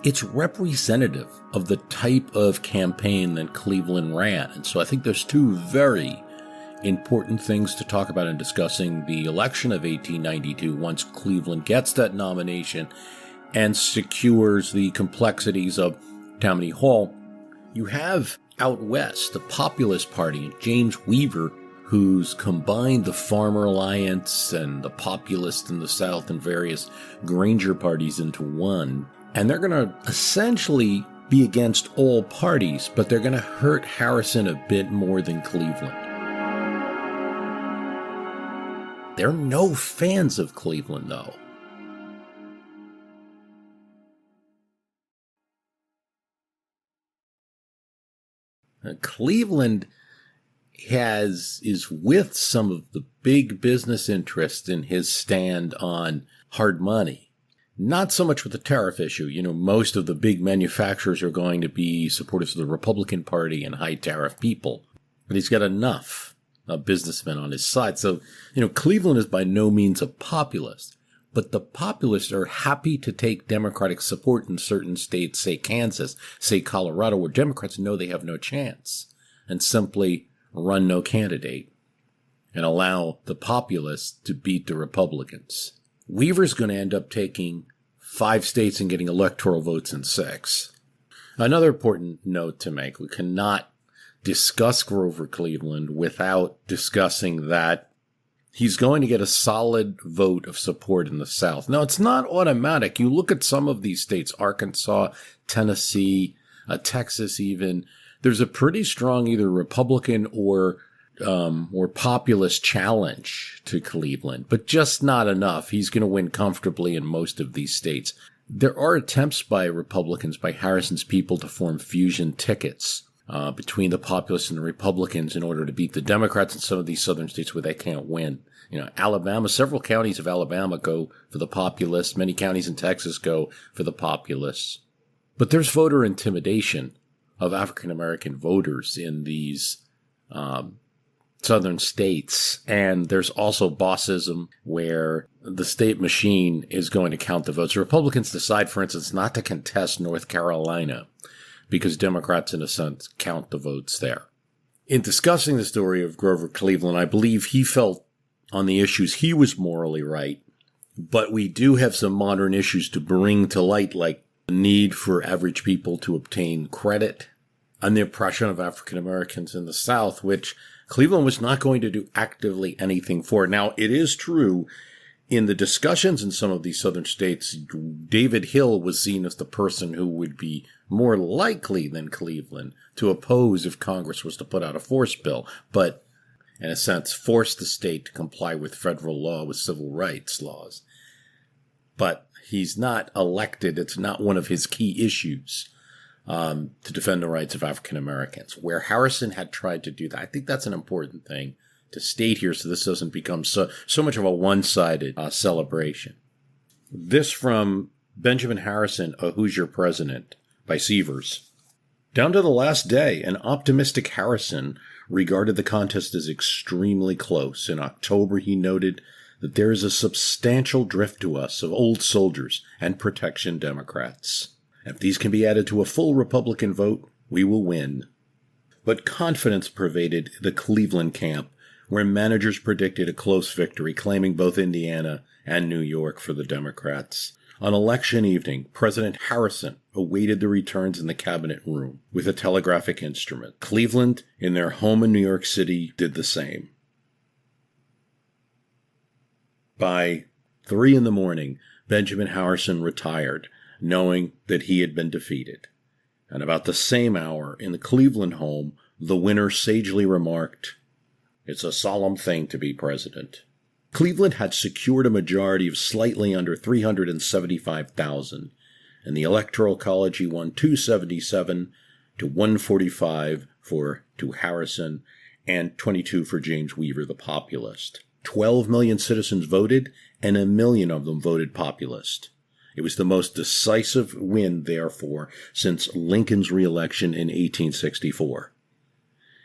It's representative of the type of campaign that Cleveland ran. And so I think there's two very important things to talk about in discussing the election of 1892 once Cleveland gets that nomination and secures the complexities of Tammany Hall. You have out west the Populist Party, James Weaver, who's combined the Farmer Alliance and the Populists in the South and various Granger parties into one. And they're going to essentially be against all parties, but they're going to hurt Harrison a bit more than Cleveland. They're no fans of Cleveland, though. Cleveland is with some of the big business interests in his stand on hard money. Not so much with the tariff issue. You know, most of the big manufacturers are going to be supporters of the Republican Party and high tariff people. But he's got enough businessmen on his side. So, you know, Cleveland is by no means a populist. But the populists are happy to take Democratic support in certain states, say Kansas, say Colorado, where Democrats know they have no chance, and simply run no candidate and allow the populists to beat the Republicans. Weaver's going to end up taking 5 states and getting electoral votes in 6. Another important note to make, we cannot discuss Grover Cleveland without discussing that he's going to get a solid vote of support in the South. Now, it's not automatic. You look at some of these states, Arkansas, Tennessee, Texas even, there's a pretty strong either Republican or populist challenge to Cleveland, but just not enough. He's going to win comfortably in most of these states. There are attempts by Republicans, by Harrison's people, to form fusion tickets between the populists and the Republicans in order to beat the Democrats in some of these southern states where they can't win. You know, Alabama, several counties of Alabama go for the populists. Many counties in Texas go for the populists. But there's voter intimidation of African-American voters in these southern states. And there's also bossism where the state machine is going to count the votes. Republicans decide, for instance, not to contest North Carolina because Democrats, in a sense, count the votes there. In discussing the story of Grover Cleveland, I believe he felt on the issues he was morally right, but we do have some modern issues to bring to light, like the need for average people to obtain credit and the oppression of African Americans in the South, which Cleveland was not going to do actively anything for. Now, it is true, in the discussions in some of these southern states, David Hill was seen as the person who would be more likely than Cleveland to oppose if Congress was to put out a force bill, but in a sense force the state to comply with federal law, with civil rights laws. But he's not elected. It's not one of his key issues to defend the rights of African Americans, where Harrison had tried to do that. I think that's an important thing to state here so this doesn't become so much of a one-sided celebration. This from Benjamin Harrison, A Who's Your President? By Sievers. Down to the last day, an optimistic Harrison regarded the contest as extremely close. In October, he noted that there is a substantial drift to us of old soldiers and protection Democrats. If these can be added to a full Republican vote, we will win. But confidence pervaded the Cleveland camp, where managers predicted a close victory, claiming both Indiana and New York for the Democrats. On election evening, President Harrison awaited the returns in the cabinet room with a telegraphic instrument. Cleveland, in their home in New York City, did the same. By 3 a.m, Benjamin Harrison retired, knowing that he had been defeated. And about the same hour, in the Cleveland home, the winner sagely remarked, "It's a solemn thing to be president." Cleveland had secured a majority of slightly under 375,000. In the Electoral College, he won 277 to 145 to Harrison and 22 for James Weaver, the populist. 12 million citizens voted, and 1 million of them voted populist. It was the most decisive win, therefore, since Lincoln's re-election in 1864.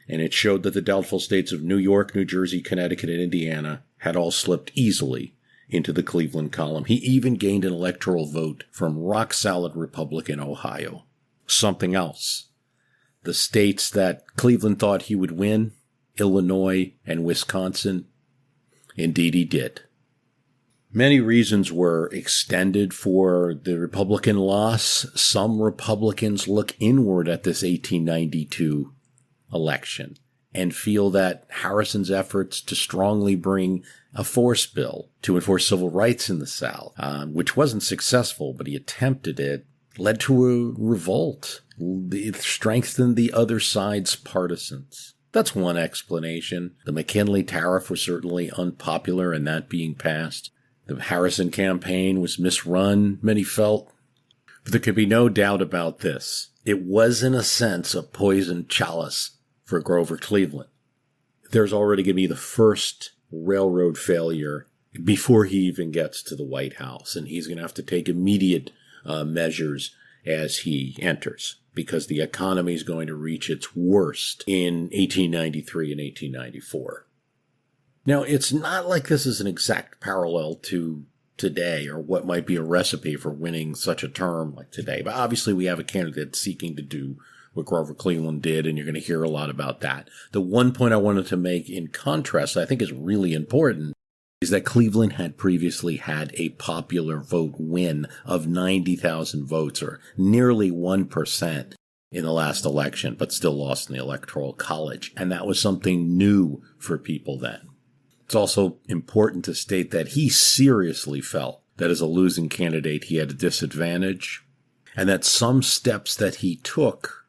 And it showed that the doubtful states of New York, New Jersey, Connecticut, and Indiana had all slipped easily into the Cleveland column. He even gained an electoral vote from rock-solid Republican Ohio. Something else. The states that Cleveland thought he would win, Illinois and Wisconsin, indeed he did. Many reasons were extended for the Republican loss. Some Republicans look inward at this 1892 election and feel that Harrison's efforts to strongly bring a force bill to enforce civil rights in the South, which wasn't successful, but he attempted it, led to a revolt. It strengthened the other side's partisans. That's one explanation. The McKinley tariff was certainly unpopular in that being passed. The Harrison campaign was misrun, many felt. But there could be no doubt about this. It was, in a sense, a poisoned chalice for Grover Cleveland. There's already going to be the first railroad failure before he even gets to the White House, and he's going to have to take immediate measures as he enters, because the economy is going to reach its worst in 1893 and 1894. Now, it's not like this is an exact parallel to today or what might be a recipe for winning such a term like today, but obviously we have a candidate seeking to do what Grover Cleveland did, and you're going to hear a lot about that. The one point I wanted to make in contrast, I think is really important, is that Cleveland had previously had a popular vote win of 90,000 votes, or nearly 1% in the last election, but still lost in the Electoral College. And that was something new for people then. It's also important to state that he seriously felt that as a losing candidate, he had a disadvantage, and that some steps that he took,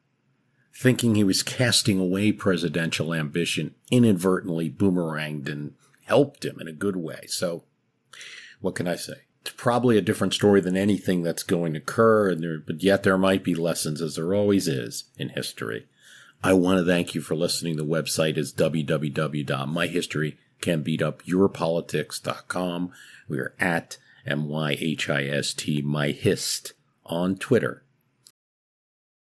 thinking he was casting away presidential ambition, inadvertently boomeranged and helped him in a good way. So what can I say? It's probably a different story than anything that's going to occur, but yet there might be lessons, as there always is in history. I want to thank you for listening. The website is www.myhistorycanbeatupyourpolitics.com. We are at MYHIST, MyHist, on Twitter.